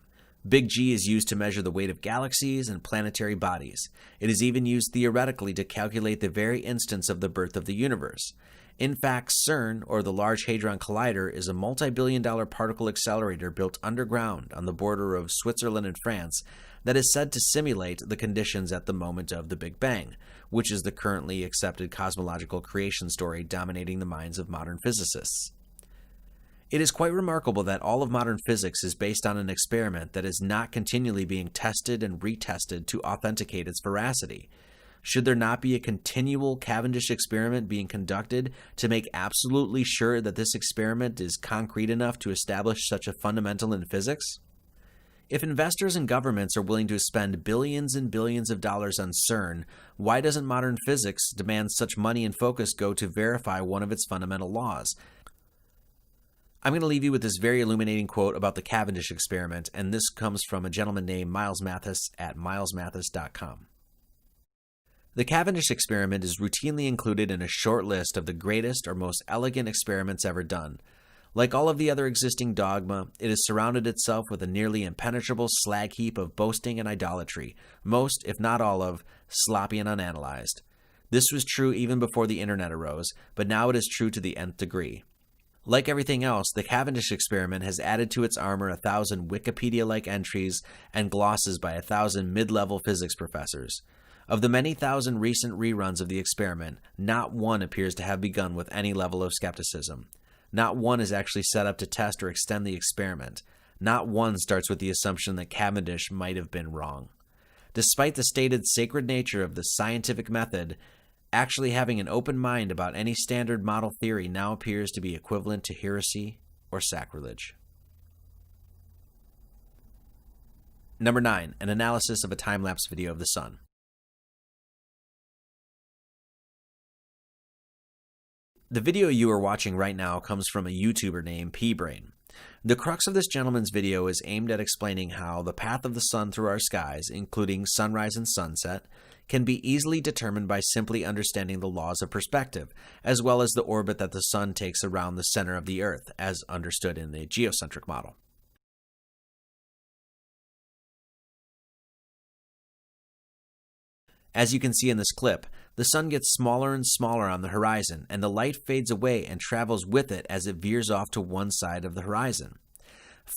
S1: Big G is used to measure the weight of galaxies and planetary bodies. It is even used theoretically to calculate the very instance of the birth of the universe. In fact, CERN, or the Large Hadron Collider, is a multi-billion-dollar particle accelerator built underground on the border of Switzerland and France that is said to simulate the conditions at the moment of the Big Bang, which is the currently accepted cosmological creation story dominating the minds of modern physicists. It is quite remarkable that all of modern physics is based on an experiment that is not continually being tested and retested to authenticate its veracity. Should there not be a continual Cavendish experiment being conducted to make absolutely sure that this experiment is concrete enough to establish such a fundamental in physics? If investors and governments are willing to spend billions and billions of dollars on CERN, why doesn't modern physics demand such money and focus go to verify one of its fundamental laws? I'm going to leave you with this very illuminating quote about the Cavendish experiment, and this comes from a gentleman named Miles Mathis at milesmathis.com. The Cavendish experiment is routinely included in a short list of the greatest or most elegant experiments ever done. Like all of the other existing dogma, it has surrounded itself with a nearly impenetrable slag heap of boasting and idolatry, most, if not all of, sloppy and unanalyzed. This was true even before the internet arose, but now it is true to the nth degree. Like everything else, the Cavendish experiment has added to its armor 1,000 Wikipedia-like entries and glosses by 1,000 mid-level physics professors. Of the many thousand recent reruns of the experiment, not one appears to have begun with any level of skepticism. Not one is actually set up to test or extend the experiment. Not one starts with the assumption that Cavendish might have been wrong. Despite the stated sacred nature of the scientific method, actually having an open mind about any standard model theory now appears to be equivalent to heresy or sacrilege. Number 9. An analysis of a time-lapse video of the sun. The video you are watching right now comes from a YouTuber named P-Brain. The crux of this gentleman's video is aimed at explaining how the path of the sun through our skies, including sunrise and sunset, can be easily determined by simply understanding the laws of perspective, as well as the orbit that the sun takes around the center of the Earth, as understood in the geocentric model. As you can see in this clip, the sun gets smaller and smaller on the horizon, and the light fades away and travels with it as it veers off to one side of the horizon.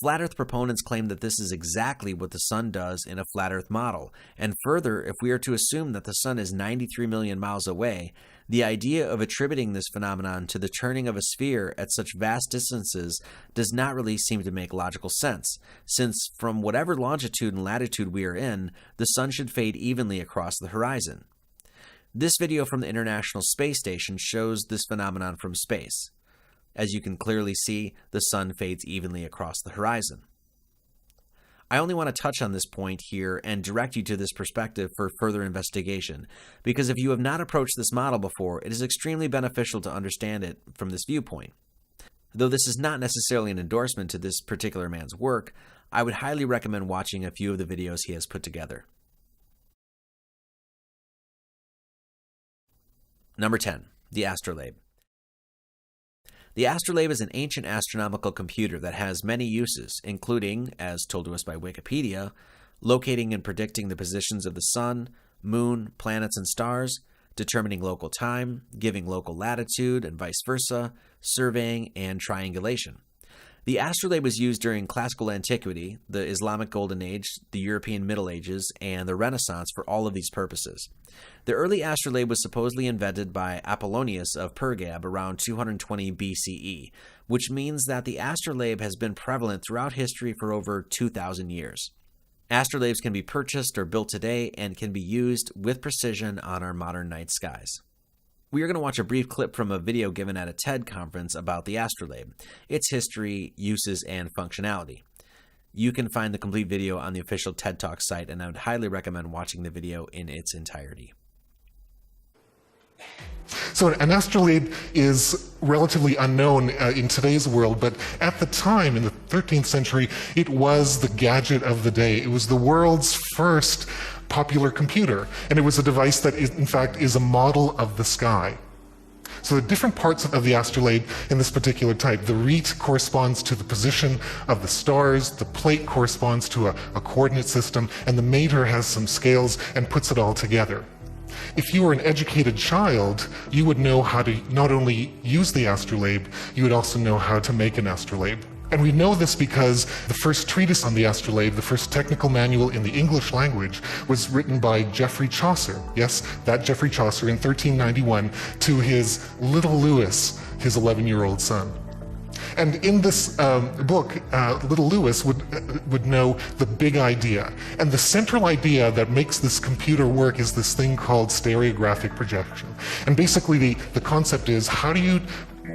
S1: Flat Earth proponents claim that this is exactly what the sun does in a flat Earth model, and further, if we are to assume that the sun is 93 million miles away, the idea of attributing this phenomenon to the turning of a sphere at such vast distances does not really seem to make logical sense, since from whatever longitude and latitude we are in, the sun should fade evenly across the horizon. This video from the International Space Station shows this phenomenon from space. As you can clearly see, the sun fades evenly across the horizon. I only want to touch on this point here and direct you to this perspective for further investigation, because if you have not approached this model before, it is extremely beneficial to understand it from this viewpoint. Though this is not necessarily an endorsement to this particular man's work, I would highly recommend watching a few of the videos he has put together. Number 10. The Astrolabe. The astrolabe is an ancient astronomical computer that has many uses, including, as told to us by Wikipedia, locating and predicting the positions of the sun, moon, planets, and stars, determining local time, giving local latitude, and vice versa, surveying, and triangulation. The astrolabe was used during classical antiquity, the Islamic Golden Age, the European Middle Ages, and the Renaissance for all of these purposes. The early astrolabe was supposedly invented by Apollonius of Pergam around 220 BCE, which means that the astrolabe has been prevalent throughout history for over 2,000 years. Astrolabes can be purchased or built today and can be used with precision on our modern night skies. We are going to watch a brief clip from a video given at a TED conference about the astrolabe, its history, uses, and functionality. You can find the complete video on the official TED Talk site, and I would highly recommend watching the video in its entirety.
S6: So an astrolabe is relatively unknown in today's world, but at the time, in the 13th century, it was the gadget of the day. It was the world's first popular computer, and it was a device that, in fact, is a model of the sky. So the different parts of the astrolabe in this particular type, the rete corresponds to the position of the stars, the plate corresponds to a coordinate system, and the mater has some scales and puts it all together. If you were an educated child, you would know how to not only use the astrolabe, you would also know how to make an astrolabe. And we know this because the first treatise on the astrolabe, the first technical manual in the English language, was written by Geoffrey Chaucer. Yes, that Geoffrey Chaucer in 1391 to his little Lewis, his 11-year-old son. And in this book, little Lewis would know the big idea. And the central idea that makes this computer work is this thing called stereographic projection. And basically the concept is, how do you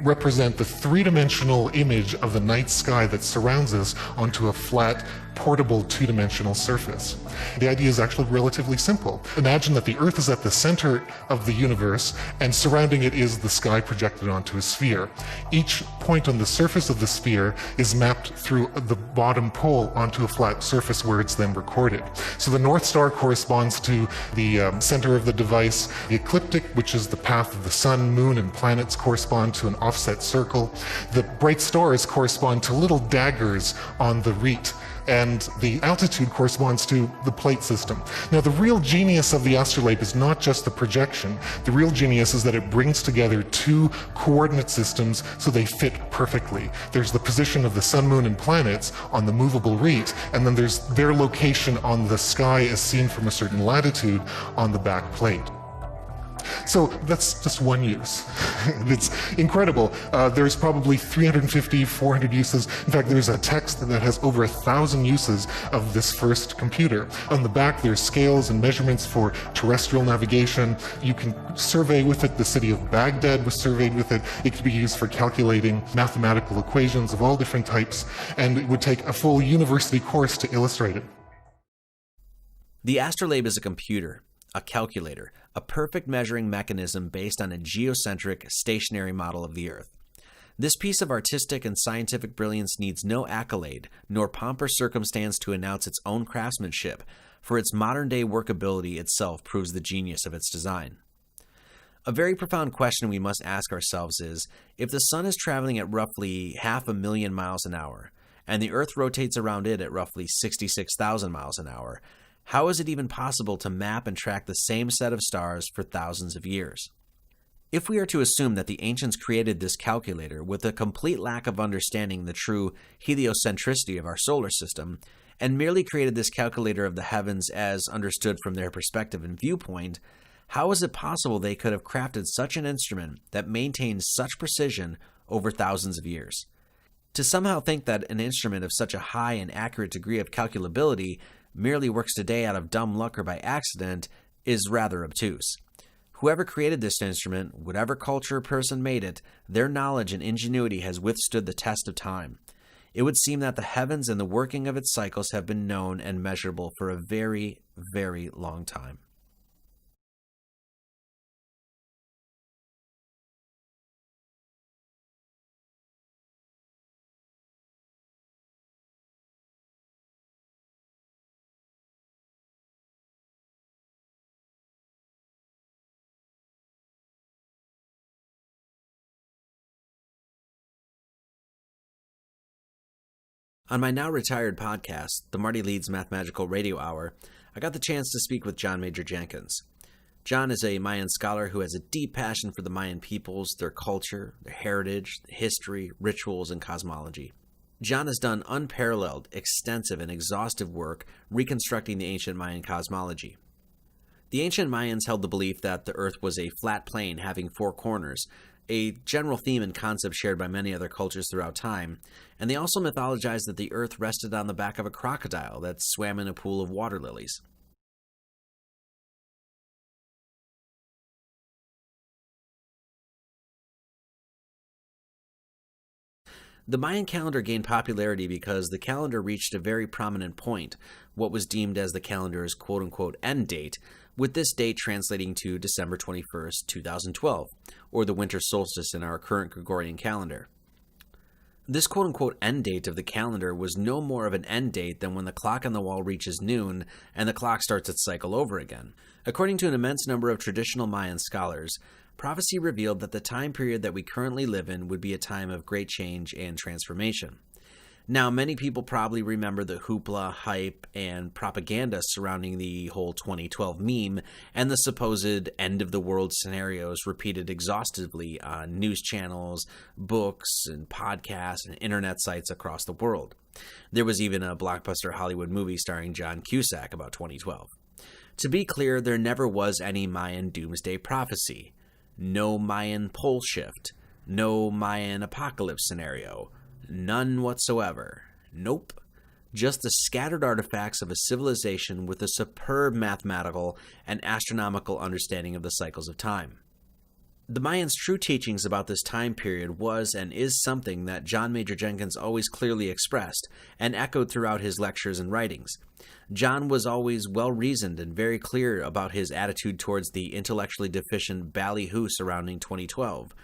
S6: represent the three-dimensional image of the night sky that surrounds us onto a flat, portable two-dimensional surface? The idea is actually relatively simple. Imagine that the Earth is at the center of the universe, and surrounding it is the sky projected onto a sphere. Each point on the surface of the sphere is mapped through the bottom pole onto a flat surface where it's then recorded. So the North Star corresponds to the center of the device. The ecliptic, which is the path of the sun, moon, and planets, correspond to an offset circle. The bright stars correspond to little daggers on the rete, and the altitude corresponds to the plate system. Now, the real genius of the astrolabe is not just the projection. The real genius is that it brings together two coordinate systems so they fit perfectly. There's the position of the sun, moon, and planets on the movable rete, and then there's their location on the sky as seen from a certain latitude on the back plate. So that's just one use. It's incredible. There's probably 350, 400 uses. In fact, there's a text that has over 1,000 uses of this first computer. On the back, there's scales and measurements for terrestrial navigation. You can survey with it. The city of Baghdad was surveyed with it. It could be used for calculating mathematical equations of all different types, and it would take a full university course to illustrate it.
S1: The astrolabe is a computer, a calculator, a perfect measuring mechanism based on a geocentric, stationary model of the Earth. This piece of artistic and scientific brilliance needs no accolade, nor pomp or circumstance to announce its own craftsmanship, for its modern-day workability itself proves the genius of its design. A very profound question we must ask ourselves is, if the Sun is traveling at roughly 500,000 miles an hour, and the Earth rotates around it at roughly 66,000 miles an hour, how is it even possible to map and track the same set of stars for thousands of years? If we are to assume that the ancients created this calculator with a complete lack of understanding the true heliocentricity of our solar system, and merely created this calculator of the heavens as understood from their perspective and viewpoint, how is it possible they could have crafted such an instrument that maintains such precision over thousands of years? To somehow think that an instrument of such a high and accurate degree of calculability merely works today out of dumb luck or by accident is rather obtuse. Whoever created this instrument, whatever culture or person made it, their knowledge and ingenuity has withstood the test of time. It would seem that the heavens and the working of its cycles have been known and measurable for a very, very long time. On my now retired podcast, the Marty Leeds Mathematical Radio Hour, I got the chance to speak with John Major Jenkins. John is a Mayan scholar who has a deep passion for the Mayan peoples, their culture, their heritage, history, rituals, and cosmology. John has done unparalleled, extensive, and exhaustive work reconstructing the ancient Mayan cosmology. The ancient Mayans held the belief that the Earth was a flat plane having four corners, a general theme and concept shared by many other cultures throughout time, and they also mythologized that the Earth rested on the back of a crocodile that swam in a pool of water lilies. The Mayan calendar gained popularity because the calendar reached a very prominent point, what was deemed as the calendar's quote-unquote end date, with this date translating to December 21st, 2012, or the winter solstice in our current Gregorian calendar. This quote-unquote end date of the calendar was no more of an end date than when the clock on the wall reaches noon and the clock starts its cycle over again. According to an immense number of traditional Mayan scholars, prophecy revealed that the time period that we currently live in would be a time of great change and transformation. Now, many people probably remember the hoopla, hype, and propaganda surrounding the whole 2012 meme and the supposed end-of-the-world scenarios repeated exhaustively on news channels, books, and podcasts and internet sites across the world. There was even a blockbuster Hollywood movie starring John Cusack about 2012. To be clear, there never was any Mayan doomsday prophecy. No Mayan pole shift. No Mayan apocalypse scenario. None whatsoever. Nope. Just the scattered artifacts of a civilization with a superb mathematical and astronomical understanding of the cycles of time. The Mayans' true teachings about this time period was and is something that John Major Jenkins always clearly expressed and echoed throughout his lectures and writings. John was always well-reasoned and very clear about his attitude towards the intellectually deficient ballyhoo surrounding 2012.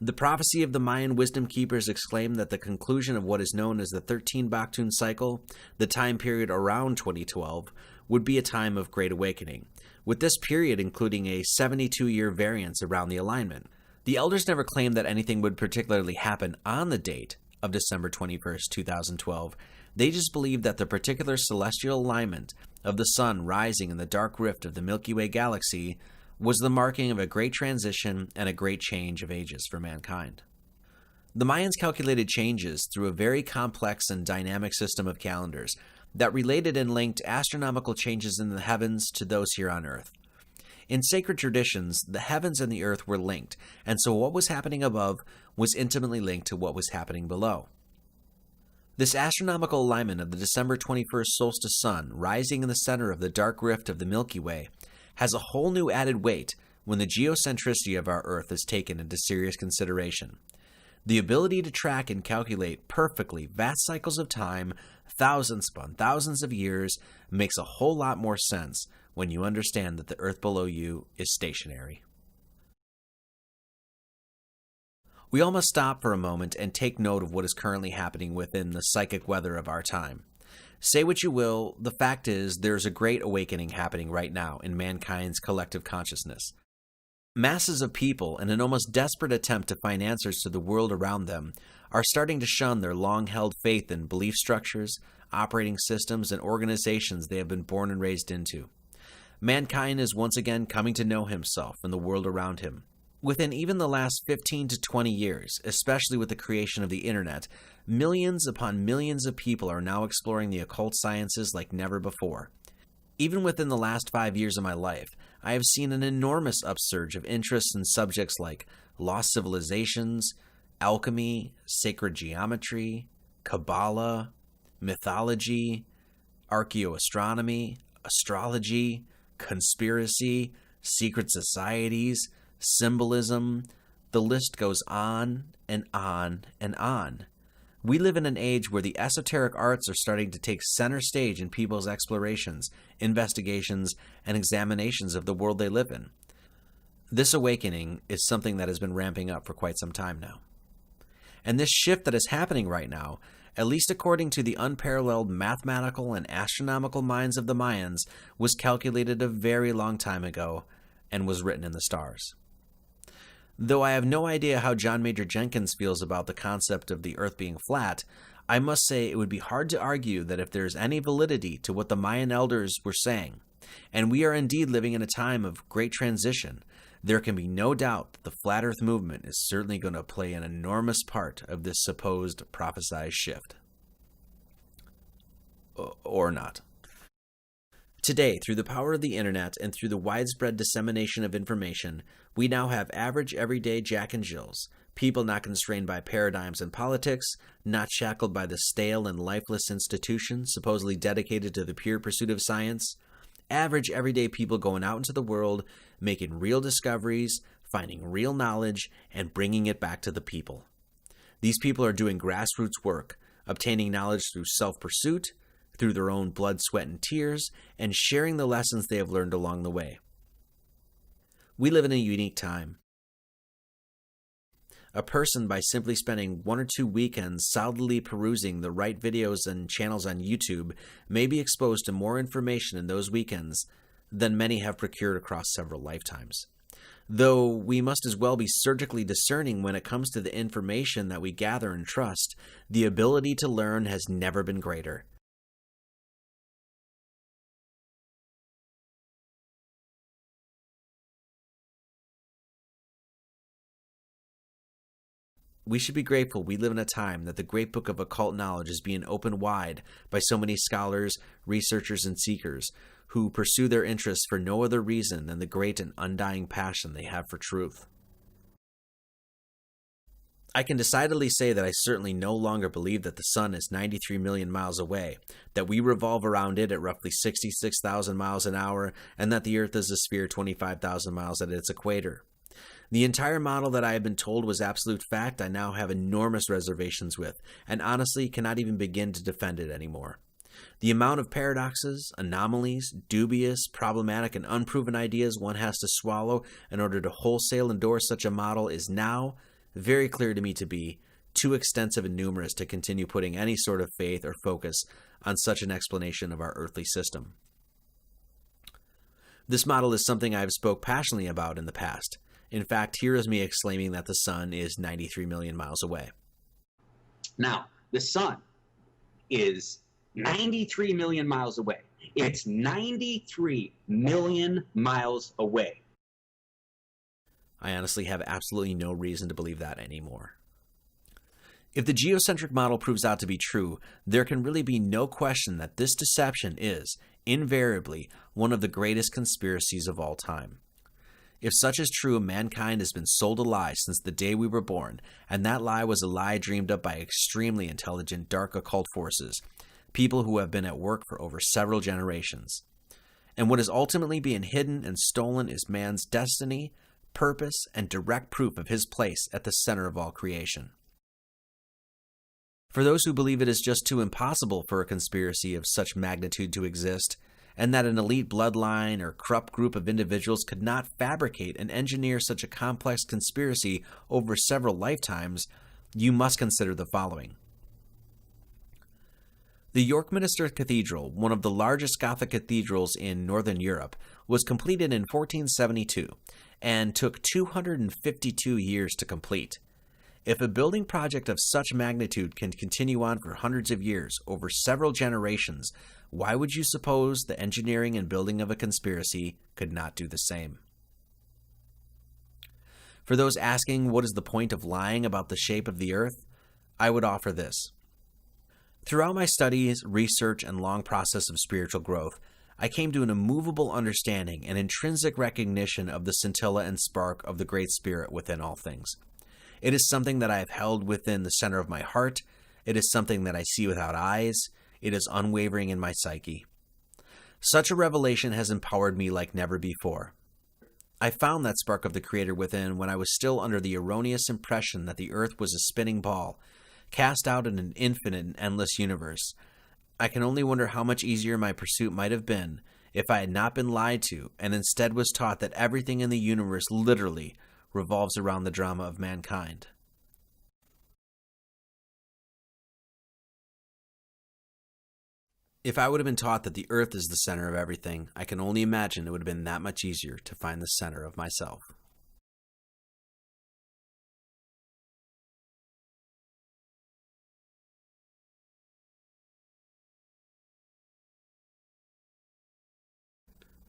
S1: The prophecy of the Mayan wisdom keepers exclaimed that the conclusion of what is known as the 13 Baktun cycle, the time period around 2012, would be a time of great awakening, with this period including a 72-year variance around the alignment. The elders never claimed that anything would particularly happen on the date of December 21st, 2012. They just believed that the particular celestial alignment of the sun rising in the dark rift of the Milky Way galaxy was the marking of a great transition and a great change of ages for mankind. The Mayans calculated changes through a very complex and dynamic system of calendars that related and linked astronomical changes in the heavens to those here on Earth. In sacred traditions, the heavens and the earth were linked, and so what was happening above was intimately linked to what was happening below. This astronomical alignment of the December 21st solstice sun rising in the center of the dark rift of the Milky Way has a whole new added weight when the geocentricity of our Earth is taken into serious consideration. The ability to track and calculate perfectly vast cycles of time, thousands upon thousands of years, makes a whole lot more sense when you understand that the Earth below you is stationary. We all must stop for a moment and take note of what is currently happening within the psychic weather of our time. Say what you will, the fact is there's a great awakening happening right now in mankind's collective consciousness. Masses of people, in an almost desperate attempt to find answers to the world around them, are starting to shun their long-held faith in belief structures, operating systems, and organizations they have been born and raised into. Mankind is once again coming to know himself and the world around him. Within even the last 15 to 20 years, especially with the creation of the internet, millions upon millions of people are now exploring the occult sciences like never before. Even within the last 5 years of my life, I have seen an enormous upsurge of interest in subjects like lost civilizations, alchemy, sacred geometry, Kabbalah, mythology, archaeoastronomy, astrology, conspiracy, secret societies, symbolism. The list goes on and on and on. We live in an age where the esoteric arts are starting to take center stage in people's explorations, investigations, and examinations of the world they live in. This awakening is something that has been ramping up for quite some time now. And this shift that is happening right now, at least according to the unparalleled mathematical and astronomical minds of the Mayans, was calculated a very long time ago and was written in the stars. Though I have no idea how John Major Jenkins feels about the concept of the Earth being flat, I must say it would be hard to argue that if there is any validity to what the Mayan elders were saying, And we are indeed living in a time of great transition. There can be no doubt that the Flat Earth movement is certainly going to play an enormous part of this supposed prophesized shift. Or not. Today, through the power of the internet and through the widespread dissemination of information, we now have average, everyday Jack and Jills, people not constrained by paradigms and politics, not shackled by the stale and lifeless institutions supposedly dedicated to the pure pursuit of science, average, everyday people going out into the world, making real discoveries, finding real knowledge, and bringing it back to the people. These people are doing grassroots work, obtaining knowledge through self-pursuit, through their own blood, sweat, and tears, and sharing the lessons they have learned along the way. We live in a unique time. A person, by simply spending 1 or 2 weekends solidly perusing the right videos and channels on YouTube, may be exposed to more information in those weekends than many have procured across several lifetimes. Though we must as well be surgically discerning when it comes to the information that we gather and trust, the ability to learn has never been greater. We should be grateful we live in a time that the great book of occult knowledge is being opened wide by so many scholars, researchers, and seekers who pursue their interests for no other reason than the great and undying passion they have for truth. I can decidedly say that I certainly no longer believe that the sun is 93 million miles away, that we revolve around it at roughly 66,000 miles an hour, and that the Earth is a sphere 25,000 miles at its equator. The entire model that I had been told was absolute fact I now have enormous reservations with, and honestly cannot even begin to defend it anymore. The amount of paradoxes, anomalies, dubious, problematic, and unproven ideas one has to swallow in order to wholesale endorse such a model is now very clear to me to be too extensive and numerous to continue putting any sort of faith or focus on such an explanation of our earthly system. This model is something I have spoke passionately about in the past. In fact, here is me exclaiming that the sun is 93 million miles away.
S7: Now, the sun is 93 million miles away. It's 93 million miles away.
S1: I honestly have absolutely no reason to believe that anymore. If the geocentric model proves out to be true, there can really be no question that this deception is, invariably, one of the greatest conspiracies of all time. If such is true, mankind has been sold a lie since the day we were born, and that lie was a lie dreamed up by extremely intelligent dark occult forces, people who have been at work for over several generations. And what is ultimately being hidden and stolen is man's destiny, purpose, and direct proof of his place at the center of all creation. For those who believe it is just too impossible for a conspiracy of such magnitude to exist, and that an elite bloodline or corrupt group of individuals could not fabricate and engineer such a complex conspiracy over several lifetimes, you must consider the following. The York Minster Cathedral, one of the largest Gothic cathedrals in Northern Europe, was completed in 1472 and took 252 years to complete. If a building project of such magnitude can continue on for hundreds of years, over several generations, why would you suppose the engineering and building of a conspiracy could not do the same? For those asking what is the point of lying about the shape of the earth, I would offer this. Throughout my studies, research, and long process of spiritual growth, I came to an immovable understanding and intrinsic recognition of the scintilla and spark of the Great Spirit within all things. It is something that I have held within the center of my heart. It is something that I see without eyes. It is unwavering in my psyche. Such a revelation has empowered me like never before. I found that spark of the Creator within when I was still under the erroneous impression that the earth was a spinning ball, cast out in an infinite and endless universe. I can only wonder how much easier my pursuit might have been if I had not been lied to and instead was taught that everything in the universe literally revolves around the drama of mankind. If I would have been taught that the earth is the center of everything, I can only imagine it would have been that much easier to find the center of myself.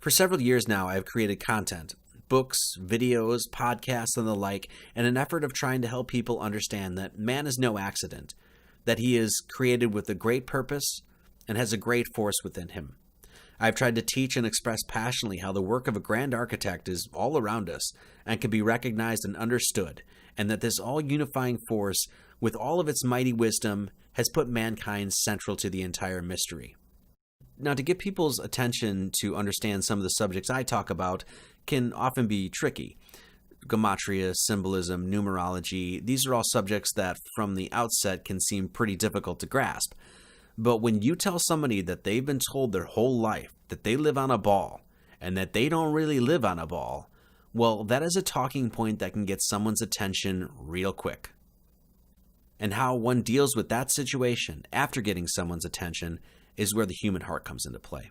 S1: For several years now, I have created content, books, videos, podcasts, and the like, in an effort of trying to help people understand that man is no accident, that he is created with a great purpose and has a great force within him. I have tried to teach and express passionately how the work of a grand architect is all around us and can be recognized and understood, and that this all-unifying force, with all of its mighty wisdom, has put mankind central to the entire mystery. Now, to get people's attention to understand some of the subjects I talk about can often be tricky. Gematria, symbolism, numerology, these are all subjects that from the outset can seem pretty difficult to grasp. But when you tell somebody that they've been told their whole life that they live on a ball and that they don't really live on a ball, well, that is a talking point that can get someone's attention real quick. And how one deals with that situation after getting someone's attention is where the human heart comes into play.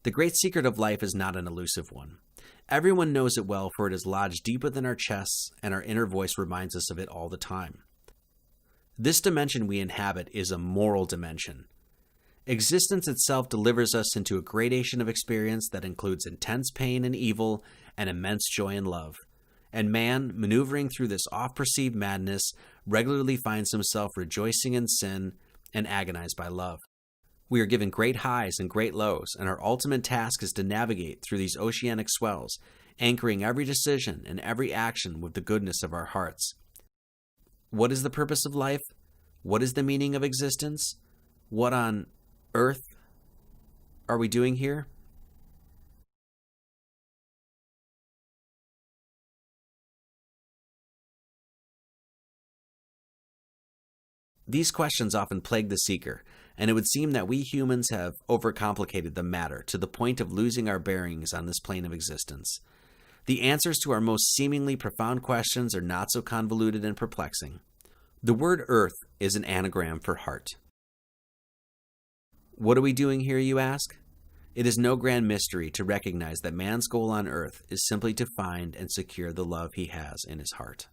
S1: The great secret of life is not an elusive one. Everyone knows it well, for it is lodged deep within our chests, and our inner voice reminds us of it all the time. This dimension we inhabit is a moral dimension. Existence itself delivers us into a gradation of experience that includes intense pain and evil and immense joy and love. And man, maneuvering through this oft-perceived madness, regularly finds himself rejoicing in sin and agonized by love. We are given great highs and great lows, and our ultimate task is to navigate through these oceanic swells, anchoring every decision and every action with the goodness of our hearts. What is the purpose of life? What is the meaning of existence? What on earth are we doing here? These questions often plague the seeker, and it would seem that we humans have overcomplicated the matter to the point of losing our bearings on this plane of existence. The answers to our most seemingly profound questions are not so convoluted and perplexing. The word earth is an anagram for heart. What are we doing here, you ask? It is no grand mystery to recognize that man's goal on earth is simply to find and secure the love he has in his heart.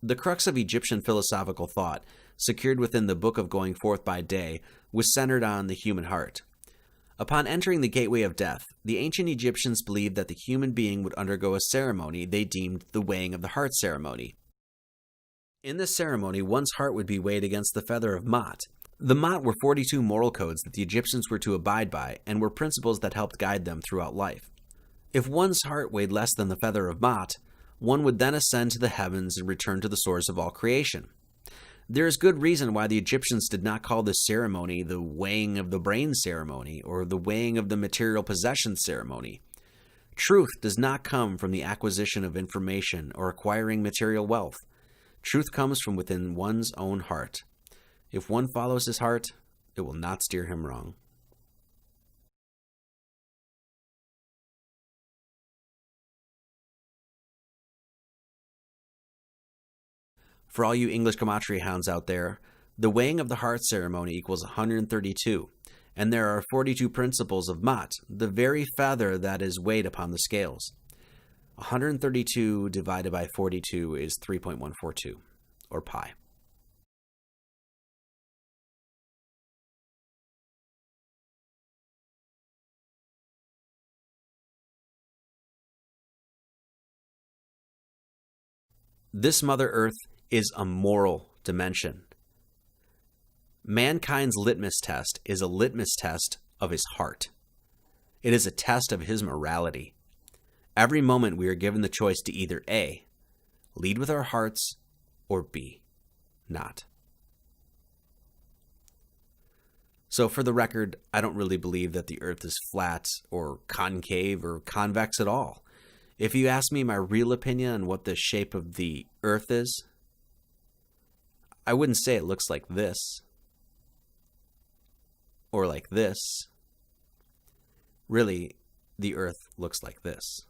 S1: The crux of Egyptian philosophical thought, secured within the Book of Going Forth by Day, was centered on the human heart. Upon entering the gateway of death, the ancient Egyptians believed that the human being would undergo a ceremony they deemed the weighing of the heart ceremony. In this ceremony, one's heart would be weighed against the feather of Ma'at. The Ma'at were 42 moral codes that the Egyptians were to abide by and were principles that helped guide them throughout life. If one's heart weighed less than the feather of Ma'at, one would then ascend to the heavens and return to the source of all creation. There is good reason why the Egyptians did not call this ceremony the weighing of the brain ceremony or the weighing of the material possession ceremony. Truth does not come from the acquisition of information or acquiring material wealth. Truth comes from within one's own heart. If one follows his heart, it will not steer him wrong. For all you English gematria hounds out there, the weighing of the heart ceremony equals 132, and there are 42 principles of Ma'at, the very feather that is weighed upon the scales. 132 divided by 42 is 3.142, or pi. This Mother Earth is a moral dimension. Mankind's litmus test is a litmus test of his heart. It is a test of his morality. Every moment we are given the choice to either A, lead with our hearts, or B, not. So for the record, I don't really believe that the Earth is flat or concave or convex at all. If you ask me my real opinion on what the shape of the Earth is, I wouldn't say it looks like this or like this. Really, the Earth looks like this.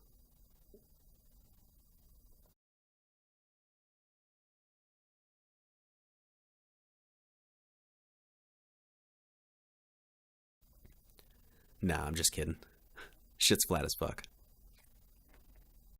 S1: Nah, I'm just kidding. Shit's flat as fuck.